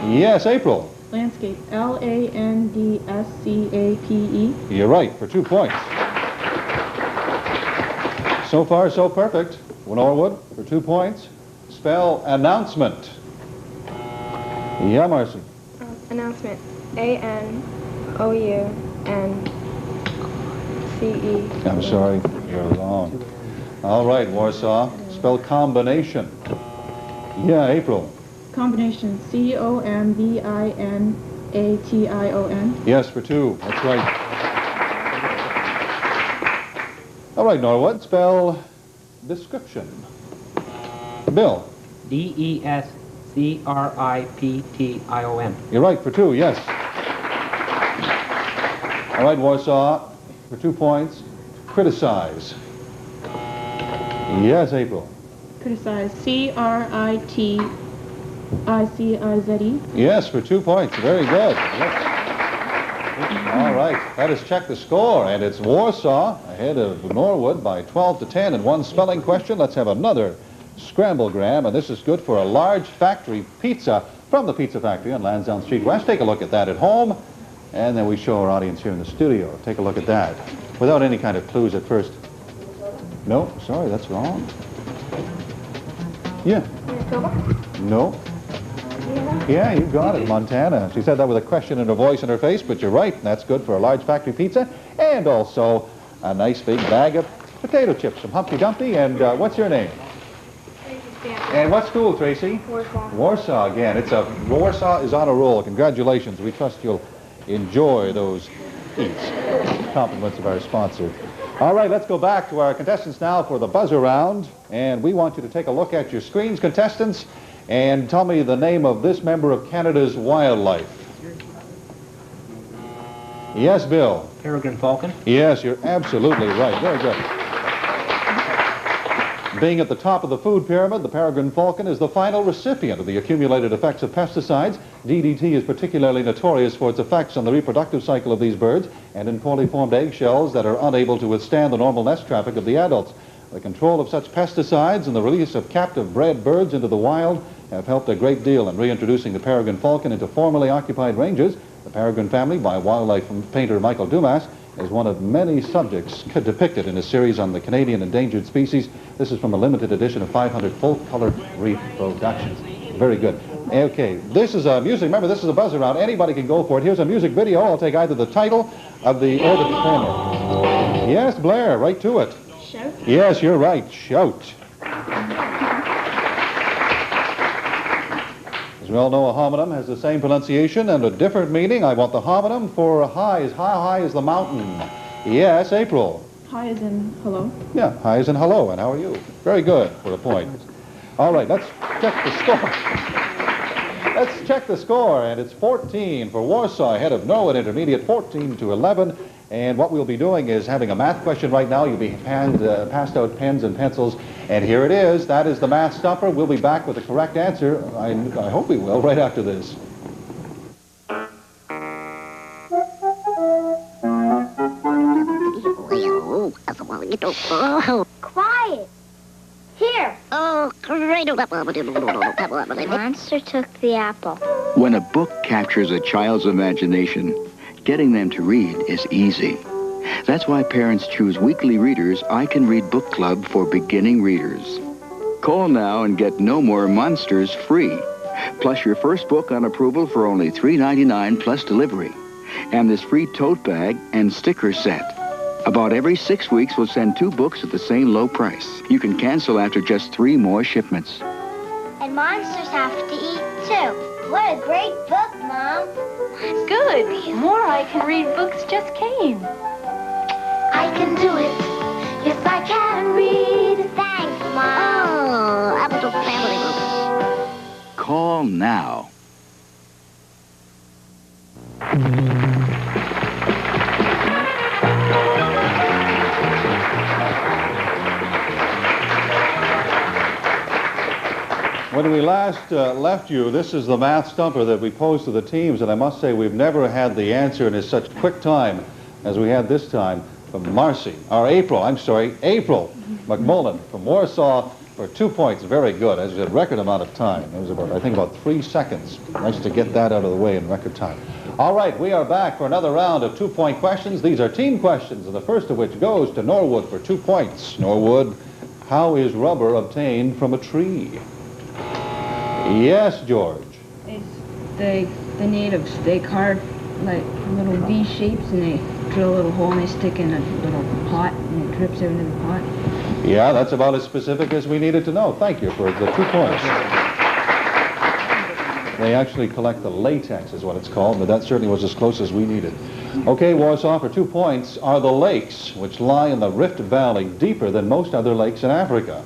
Yes, April. Landscape. L-A-N-D-S-C-A-P-E. You're right, for 2 points. So far, so perfect. Norwood, for 2 points. Spell announcement. Yeah, Marcy. Announcement. A-N-O-U-N-C-E. I'm sorry, you're wrong. All right, Warsaw. Spell combination. Yeah, April. Combination. C-O-M-B-I-N-A-T-I-O-N. Yes, for 2. That's right. All right, Norwood. Spell description. Bill. D-E-S-C-R-I-P-T-I-O-N. You're right, for 2, yes. All right, Warsaw, for 2 points. Criticize. Yes, April. Criticize. C-R-I-T-I-C-I-Z-E. Yes, for 2 points. Very good. All right, that is Check the Score, and it's Warsaw ahead of Norwood by 12-10 in one spelling question. Let's have another scramblegram, and this is good for a large factory pizza from the Pizza Factory on Lansdowne Street West. Take a look at that at home, and then we show our audience here in the studio. Take a look at that, without any kind of clues at first. No, sorry, that's wrong. Yeah. No. Yeah, you got it, Montana. She said that with a question in her voice and her face, but you're right. That's good for a large factory pizza, and also a nice big bag of potato chips from Humpty Dumpty. And what's your name? And what school, Tracy? Warsaw. Warsaw again. Warsaw is on a roll. Congratulations. We trust you'll enjoy those eats. Compliments of our sponsor. All right, let's go back to our contestants now for the buzzer round. And we want you to take a look at your screens, contestants, and tell me the name of this member of Canada's wildlife. Yes, Bill? Peregrine falcon. Yes, you're absolutely right. Very good. Being at the top of the food pyramid, the peregrine falcon is the final recipient of the accumulated effects of pesticides. DDT is particularly notorious for its effects on the reproductive cycle of these birds and in poorly formed eggshells that are unable to withstand the normal nest traffic of the adults. The control of such pesticides and the release of captive bred birds into the wild have helped a great deal in reintroducing the peregrine falcon into formerly occupied ranges. The peregrine family, by wildlife painter Michael Dumas, is one of many subjects depicted in a series on the Canadian endangered species. This is from a limited edition of 500 full-color reproductions. Very good. Okay, this is a music. Remember, this is a buzzer round. Anybody can go for it. Here's a music video. I'll take either the title of the or the performer. Yes, Blair, right to it. Shout? Yes, you're right. Shout. As we all know, a homonym has the same pronunciation and a different meaning. I want the homonym for high. How high is the mountain? Yes, April. High as in hello. Yeah, high as in hello. And how are you? Very good for a point. All right, let's check the score. Let's check the score, and it's 14 for Warsaw ahead of Norwood Intermediate, 14-11. And what we'll be doing is having a math question right now. You'll be passed out pens and pencils. And here it is. That is the math stumper. We'll be back with the correct answer. I hope we will, right after this. Quiet. Here. Oh, great. The monster took the apple. When a book captures a child's imagination, getting them to read is easy. That's why parents choose Weekly Readers I Can Read Book Club for beginning readers. Call now and get No More Monsters free, plus your first book on approval for only $3.99 plus delivery, and this free tote bag and sticker set. About every 6 weeks, we'll send 2 books at the same low price. You can cancel after just 3 more shipments. And monsters have to eat, too. What a great book, Mom. Good. More I Can Read books just came. I can do it. Yes, I can read. Thanks, Mom. Oh, Apple Family Book. Call now. When we last left you, this is the math stumper that we posed to the teams, and I must say we've never had the answer in such quick time as we had this time from April McMullen from Warsaw for 2 points. Very good, as you said, record amount of time. It was about, I think, about 3 seconds. Nice to get that out of the way in record time. All right, we are back for another round of 2-point questions. These are team questions, and the first of which goes to Norwood for 2 points. Norwood, how is rubber obtained from a tree? Yes, George. The natives, they carve like little V shapes and they drill a little hole and they stick in a little pot and it drips into the pot. Yeah, that's about as specific as we needed to know. Thank you for the 2 points. They actually collect the latex is what it's called, but that certainly was as close as we needed. Okay, Warsaw, for 2 points, are the lakes which lie in the Rift Valley deeper than most other lakes in Africa?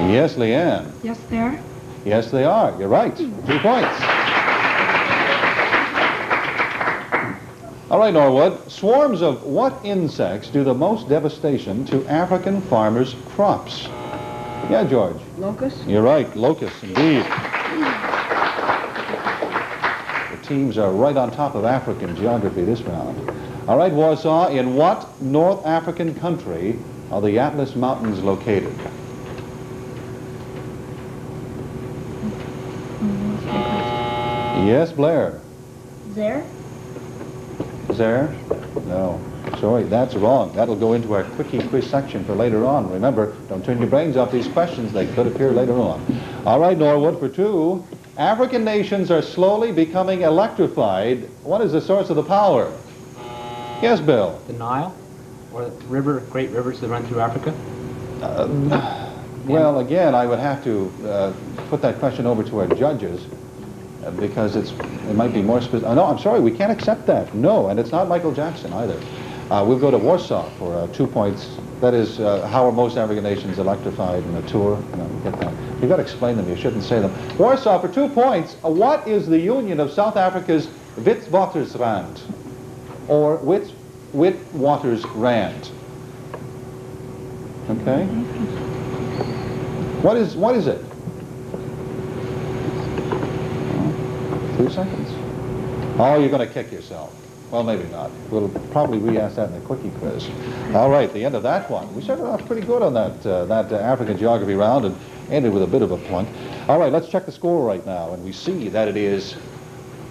Yes, Leanne. Yes, they are. Yes, they are. You're right. 2 points. All right, Norwood. Swarms of what insects do the most devastation to African farmers' crops? Yeah, George. Locusts? You're right, locusts, indeed. The teams are right on top of African geography this round. All right, Warsaw, in what North African country are the Atlas Mountains located? Yes, Blair. There? There? No. Sorry, that's wrong. That'll go into our Quickie quiz section for later on. Remember, don't turn your brains off these questions. They could appear later on. All right, Norwood, for 2. African nations are slowly becoming electrified. What is the source of the power? Yes, Bill. The Nile? Or the river, great rivers that run through Africa? Well, again, I would have to put that question over to our judges because it might be more specific. No, I'm sorry, we can't accept that. No, and it's not Michael Jackson either. We'll go to Warsaw for 2 points. That is, how are most African nations electrified in a tour? No, get that. You've got to explain them. You shouldn't say them. Warsaw for 2 points. What is the union of South Africa's Witwatersrand or Witwatersrand? Okay. What is it? 2 seconds. Oh, you're going to kick yourself. Well, maybe not. We'll probably re-ask that in the Quickie quiz. All right, the end of that one. We started off pretty good on that African geography round and ended with a bit of a plunk. All right, let's check the score right now, and we see that it is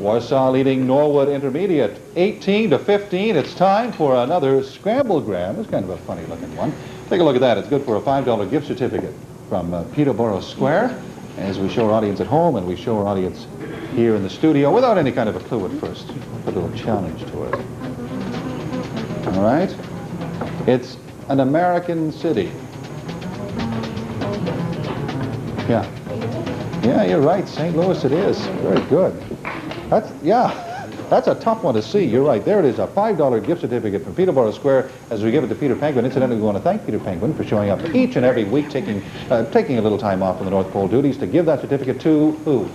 Warsaw leading Norwood Intermediate 18-15. It's time for another scramblegram. It's kind of a funny-looking one. Take a look at that. It's good for a $5 gift certificate from Peterborough Square, as we show our audience at home and we show our audience here in the studio without any kind of a clue at first. Put a little challenge to it. All right? It's an American city. Yeah. Yeah, you're right. St. Louis it is. Very good. That's a tough one to see. You're right. There it is, a $5 gift certificate from Peterborough Square as we give it to Peter Penguin. Incidentally, we want to thank Peter Penguin for showing up each and every week, taking a little time off from the North Pole duties to give that certificate to who?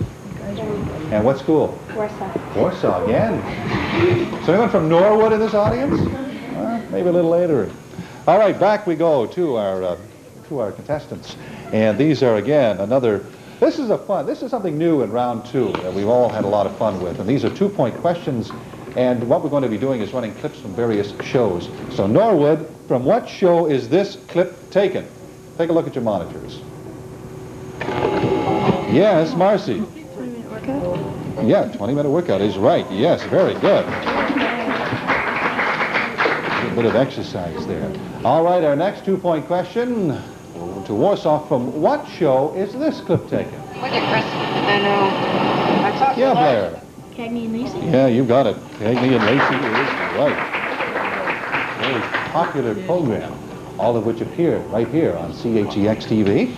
And what school? Warsaw. Warsaw again. So anyone from Norwood in this audience? Maybe a little later. All right, back we go to our contestants. And these are, again, another... This is something new in round 2 that we've all had a lot of fun with. And these are 2-point questions. And what we're going to be doing is running clips from various shows. So Norwood, from what show is this clip taken? Take a look at your monitors. Yes, Marcy. 20-minute workout? Yeah, 20-minute workout is right. Yes, very good. A bit of exercise there. All right, our next 2-point question. To Warsaw, from what show is this clip taken? Would you, Chris? Yeah, Blair. Cagney and Lacey? Yeah, you got it. Cagney and Lacey is right. Very popular program, all of which appear right here on CHEX TV.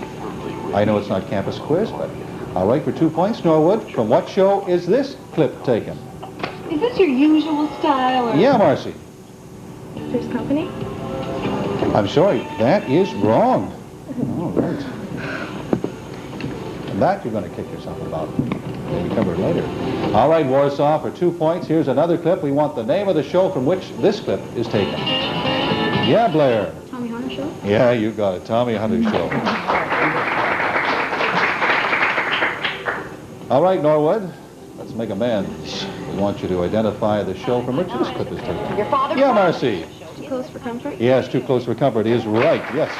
I know it's not Campus Quiz, but all right, for 2 points, Norwood, from what show is this clip taken? Is this your usual style? Or? Yeah, Marcy. First Company? I'm sorry, that is wrong. All right. And that you're going to kick yourself about. We'll cover it later. All right, Warsaw, for 2 points. Here's another clip. We want the name of the show from which this clip is taken. Yeah, Blair. Tommy Hunter Show? Yeah, you got it. Tommy Hunter Show. All right, Norwood. Let's make amends. We want you to identify the show from which this clip is taken. Your father? Yeah, Marcy. Too Close for Comfort? Yes, Too Close for Comfort is right. Yes.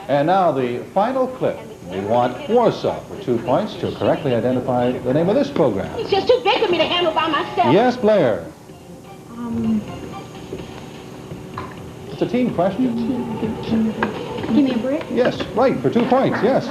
And now the final clip. We want Warsaw for 2 points to correctly identify the name of this program. It's just too big for me to handle by myself. Yes, Blair. It's a team question. Give me a break? Yes, right, for 2 points, yes.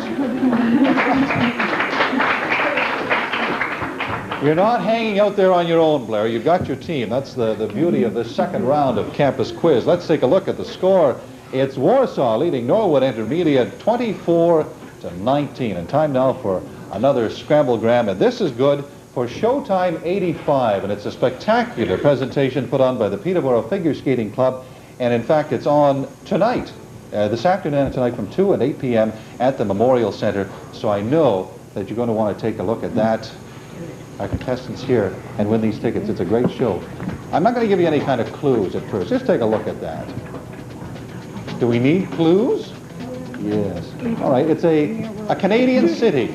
You're not hanging out there on your own, Blair. You've got your team. That's the beauty of this second round of Campus Quiz. Let's take a look at the score. It's Warsaw leading Norwood Intermediate 24-19. And time now for another scramblegram. And this is good for Showtime 85. And it's a spectacular presentation put on by the Peterborough Figure Skating Club. And in fact, it's on tonight, this afternoon and tonight from 2 and 8 p.m. at the Memorial Center. So I know that you're going to want to take a look at that our contestants here and win these tickets. It's a great show. I'm not going to give you any kind of clues at first. Just take a look at that. Do we need clues? Yes. All right, it's a Canadian city.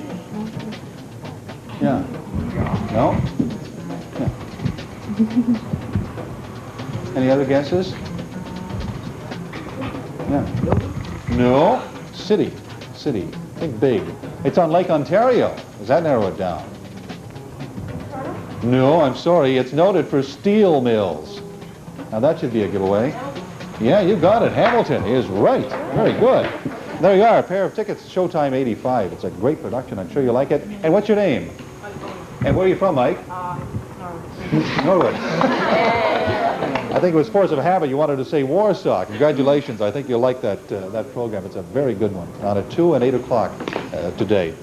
Yeah. No? Yeah. Any other guesses? Yeah. No? City. City. Think big. It's on Lake Ontario. Does that narrow it down? No, I'm sorry. It's noted for steel mills. Now that should be a giveaway. Yeah, you got it. Hamilton is right. Very good. There you are, a pair of tickets to Showtime 85. It's a great production. I'm sure you like it. And what's your name? And where are you from, Mike? Norwood. I think it was force of habit. You wanted to say Warsaw. Congratulations. I think you'll like that that program. It's a very good one. On at 2 and 8 o'clock today.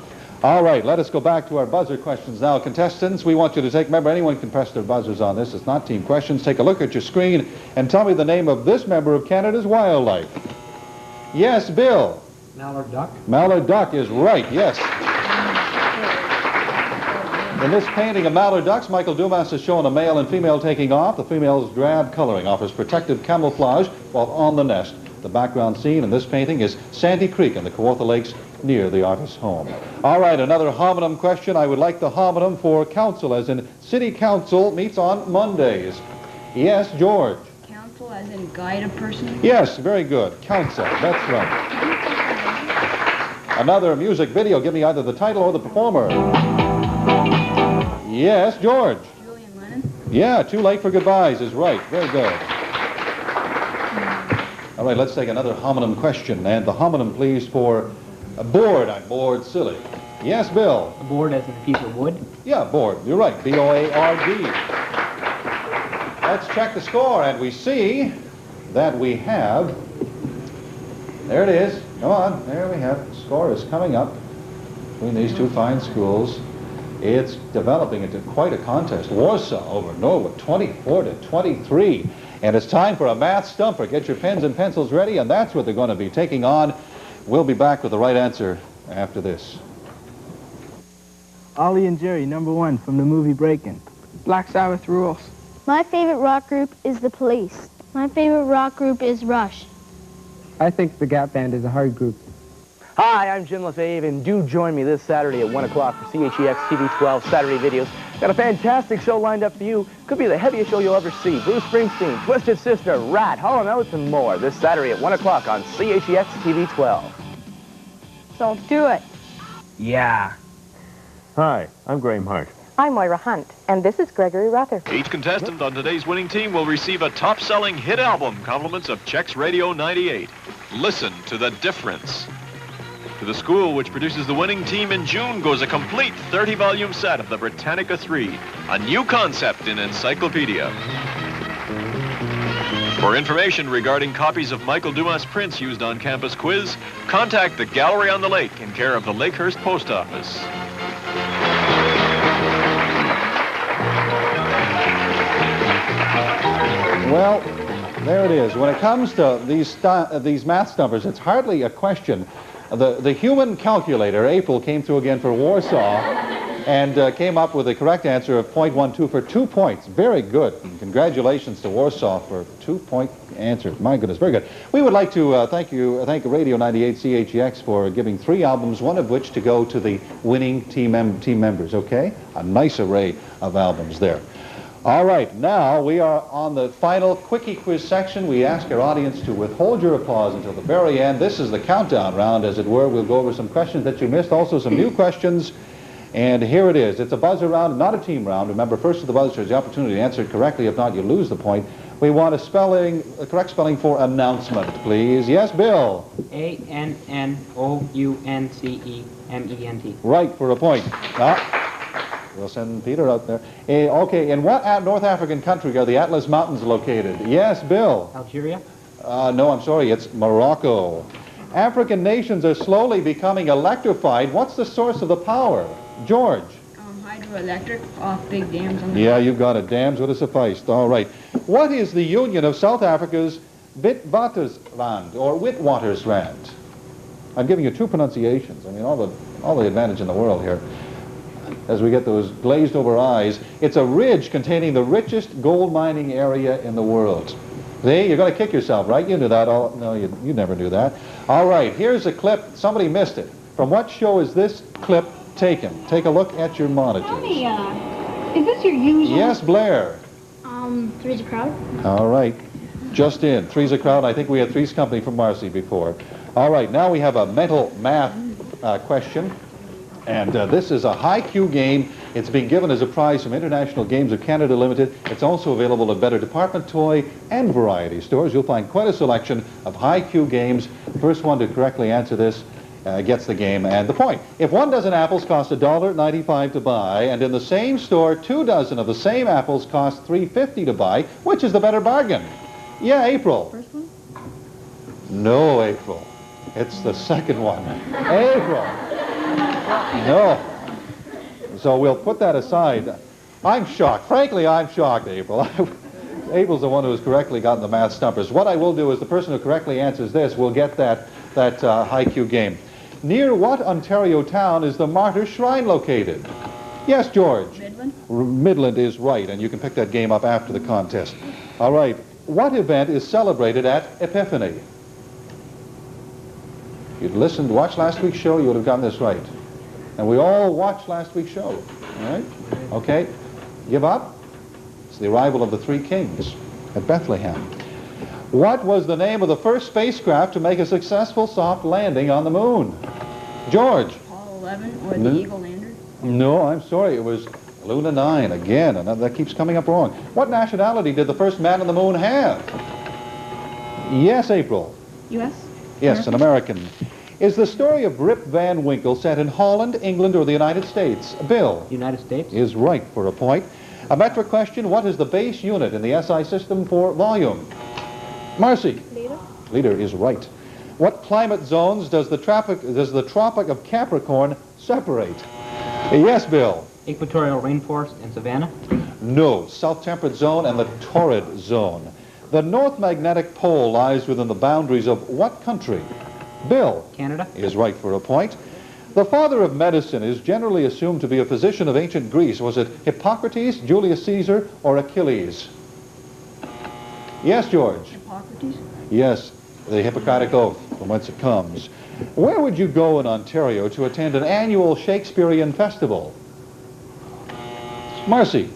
All right, let us go back to our buzzer questions now. Contestants, we want you to take, remember, anyone can press their buzzers on this. It's not team questions. Take a look at your screen and tell me the name of this member of Canada's wildlife. Yes, Bill. Mallard duck. Mallard duck is right, yes. In this painting of mallard ducks, Michael Dumas has shown a male and female taking off. The female's drab coloring offers protective camouflage while on the nest. The background scene in this painting is Sandy Creek in the Kawartha Lakes near the artist's home. All right, another homonym question. I would like the homonym for council, as in city council meets on Mondays. Yes, George. Council as in guide a person? Yes, very good. Council, that's right. Another music video. Give me either the title or the performer. Yes, George. Julian Lennon? Yeah, Too Late for Goodbyes is right. Very good. All right, let's take another homonym question. And the homonym, please, for bored. I'm bored silly. Yes, Bill. A board as in a piece of wood? Yeah, bored. You're right. B-O-A-R-D. Let's check the score, and we see that we have... There it is. Come on. There we have it. The score is coming up between these two fine schools. It's developing into quite a contest. Warsaw over Norwood, 24-23. And it's time for a math stumper. Get your pens and pencils ready, and that's what they're going to be taking on. We'll be back with the right answer after this. Ollie and Jerry, #1 from the movie Breakin'. Black Sabbath rules. My favorite rock group is The Police. My favorite rock group is Rush. I think the Gap Band is a hard group. Hi, I'm Jim LaFave, and do join me this Saturday at 1 o'clock for CHEX TV 12 Saturday videos. Got a fantastic show lined up for you. Could be the heaviest show you'll ever see. Bruce Springsteen, Twisted Sister, Rat, Hall & Oates, and more this Saturday at 1 o'clock on CHEX TV 12. So do it. Yeah. Hi, I'm Graham Hart. I'm Moira Hunt, and this is Gregory Ruther. Each contestant on today's winning team will receive a top-selling hit album, compliments of CHEX Radio 98. Listen to the difference. To the school which produces the winning team in June goes a complete 30-volume set of the Britannica 3, a new concept in encyclopedia. For information regarding copies of Michael Dumas prints used on Campus Quiz, contact the Gallery on the Lake in care of the Lakehurst Post Office. Well, there it is. When it comes to these math stumpers, it's hardly a question. The human calculator, April, came through again for Warsaw and came up with the correct answer of .12 for 2 points. Very good. And congratulations to Warsaw for a 2-point answer. My goodness, very good. We would like to thank Radio 98 CHEX for giving 3 albums, one of which to go to the winning team members, okay? A nice array of albums there. All right, now we are on the final Quickie quiz section. We ask our audience to withhold your applause until the very end. This is the countdown round, as it were. We'll go over some questions that you missed, also some new questions. And here it is. It's a buzzer round, not a team round. Remember, first to the buzzer is the opportunity to answer it correctly. If not, you lose the point. We want a correct spelling for announcement, please. Yes, Bill? A-N-N-O-U-N-C-E-M-E-N-T. Right, for a point. We'll send Peter out there. Okay, in what North African country are the Atlas Mountains located? Yes, Bill? Algeria? No, I'm sorry, it's Morocco. African nations are slowly becoming electrified. What's the source of the power? George? Hydroelectric off big dams on the Yeah, you've got it. Dams would have sufficed. All right. What is the union of South Africa's Witwatersrand or Witwatersrand? I'm giving you 2 pronunciations. I mean, all the advantage in the world here. as we get those glazed over eyes. It's a ridge containing the richest gold mining area in the world. See, you're going to kick yourself, right? You knew that. No, you never knew that. All right, here's a clip. Somebody missed it. From what show is this clip taken? Take a look at your monitors. Tell me, is this your usual? Yes, Blair. Three's a Crowd. All right, just in. Three's a Crowd. I think we had Three's Company from Marcy before. All right, now we have a mental math question. And this is a high-Q game. It's being given as a prize from International Games of Canada Limited. It's also available at better department toy and variety stores. You'll find quite a selection of high-Q games. First one to correctly answer this gets the game and the point. If 1 dozen apples cost $1.95 to buy, and in the same store 2 dozen of the same apples cost $3.50 to buy, which is the better bargain? Yeah, April. First one? No, April. It's the second one. April. No. So we'll put that aside. I'm shocked. Frankly, I'm shocked, April. April's the one who has correctly gotten the math stumpers. What I will do is the person who correctly answers this will get that high-Q game. Near what Ontario town is the Martyr Shrine located? Yes, George. Midland? Midland is right, and you can pick that game up after the contest. All right. What event is celebrated at Epiphany? If you'd listened, watched last week's show, you would have gotten this right. And we all watched last week's show. All right? Okay. Give up? It's the arrival of the 3 kings at Bethlehem. What was the name of the first spacecraft to make a successful soft landing on the moon? George. Apollo 11 or the Eagle Lander? No, I'm sorry. It was Luna 9 again, and that keeps coming up wrong. What nationality did the first man on the moon have? Yes, April. U.S.? Yes, an American. Is the story of Rip Van Winkle set in Holland, England, or the United States? Bill. United States. Is right for a point. A metric question, what is the base unit in the SI system for volume? Marcy. Liter. Liter is right. What climate zones does the Tropic of Capricorn separate? Yes, Bill. Equatorial rainforest and savanna. No, South Temperate Zone and the Torrid Zone. The North Magnetic Pole lies within the boundaries of what country? Bill. Canada. Is right for a point. The father of medicine is generally assumed to be a physician of ancient Greece. Was it Hippocrates, Julius Caesar, or Achilles? Yes, George. Hippocrates? Yes, the Hippocratic Oath, from whence it comes. Where would you go in Ontario to attend an annual Shakespearean festival? Marcy.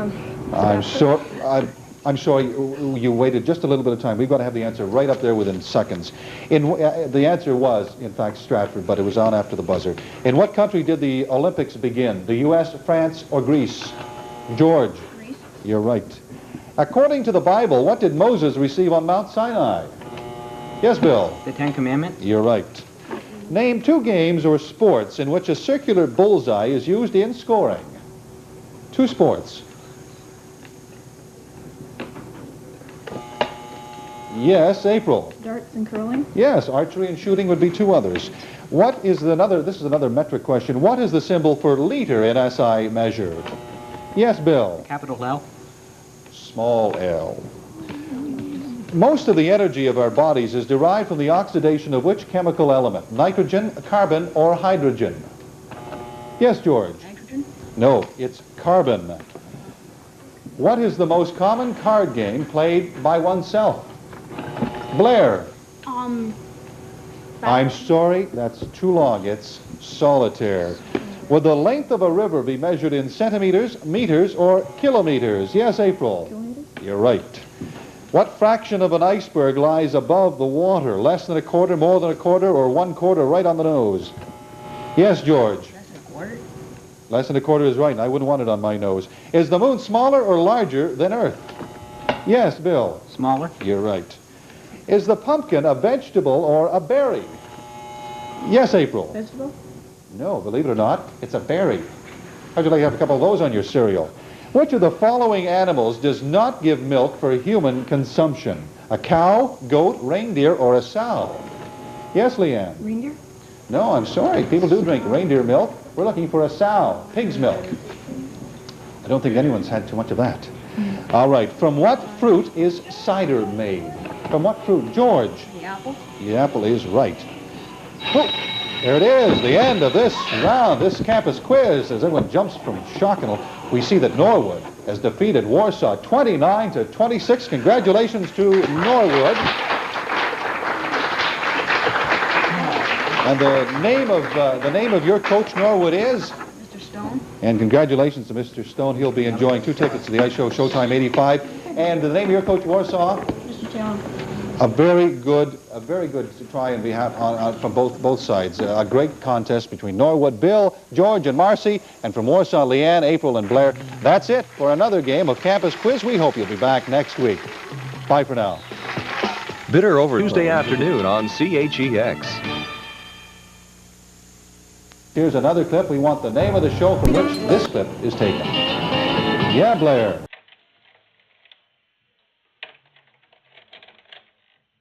Ontario. I'm sorry you waited just a little bit of time. We've got to have the answer right up there within seconds. The answer was, in fact, Stratford, but it was on after the buzzer. In what country did the Olympics begin? The U.S., France, or Greece? George. Greece. You're right. According to the Bible, what did Moses receive on Mount Sinai? Yes, Bill. The 10 Commandments. You're right. Name 2 games or sports in which a circular bullseye is used in scoring. 2 sports. Yes, April. Darts and curling? Yes, archery and shooting would be 2 others. What is this is another metric question. What is the symbol for liter in SI measured? Yes, Bill. Capital L. Small l. Most of the energy of our bodies is derived from the oxidation of which chemical element? Nitrogen, carbon, or hydrogen? Yes, George. Nitrogen? No, it's carbon. What is the most common card game played by oneself? Blair. I'm sorry, that's too long. It's solitaire. Would the length of a river be measured in centimeters, meters, or kilometers? Yes, April. Kilometers? You're right. What fraction of an iceberg lies above the water? Less than a quarter, more than a quarter, or 1/4 right on the nose? Yes, George. Less than a quarter? Less than a quarter is right, and I wouldn't want it on my nose. Is the moon smaller or larger than Earth? Yes, Bill. Smaller. You're right. Is the pumpkin a vegetable or a berry? Yes, April. Vegetable? No, believe it or not, it's a berry. How'd you like to have a couple of those on your cereal? Which of the following animals does not give milk for human consumption? A cow, goat, reindeer, or a sow? Yes, Leanne? Reindeer? No, I'm sorry. People do drink reindeer milk. We're looking for a sow, pig's milk. I don't think anyone's had too much of that. All right. From what fruit is cider made? From what fruit? George? The apple? The apple is right. Oh, There it is, the end of this round, this campus quiz. As everyone jumps from shock, and we see that Norwood has defeated Warsaw 29-26. Congratulations to Norwood. And the name of your coach, Norwood, is? Mr. Stone. And congratulations to Mr. Stone. He'll be enjoying 2 tickets to the Ice Show Showtime 85. And the name of your coach, Warsaw? Mr. Taylor. A very good to try on behalf from both sides. A great contest between Norwood, Bill, George, and Marcy, and from Warsaw, Leanne, April, and Blair. That's it for another game of Campus Quiz. We hope you'll be back next week. Bye for now. Bitter Overtone. Tuesday afternoon on CHEX. Here's another clip. We want the name of the show from which this clip is taken. Yeah, Blair.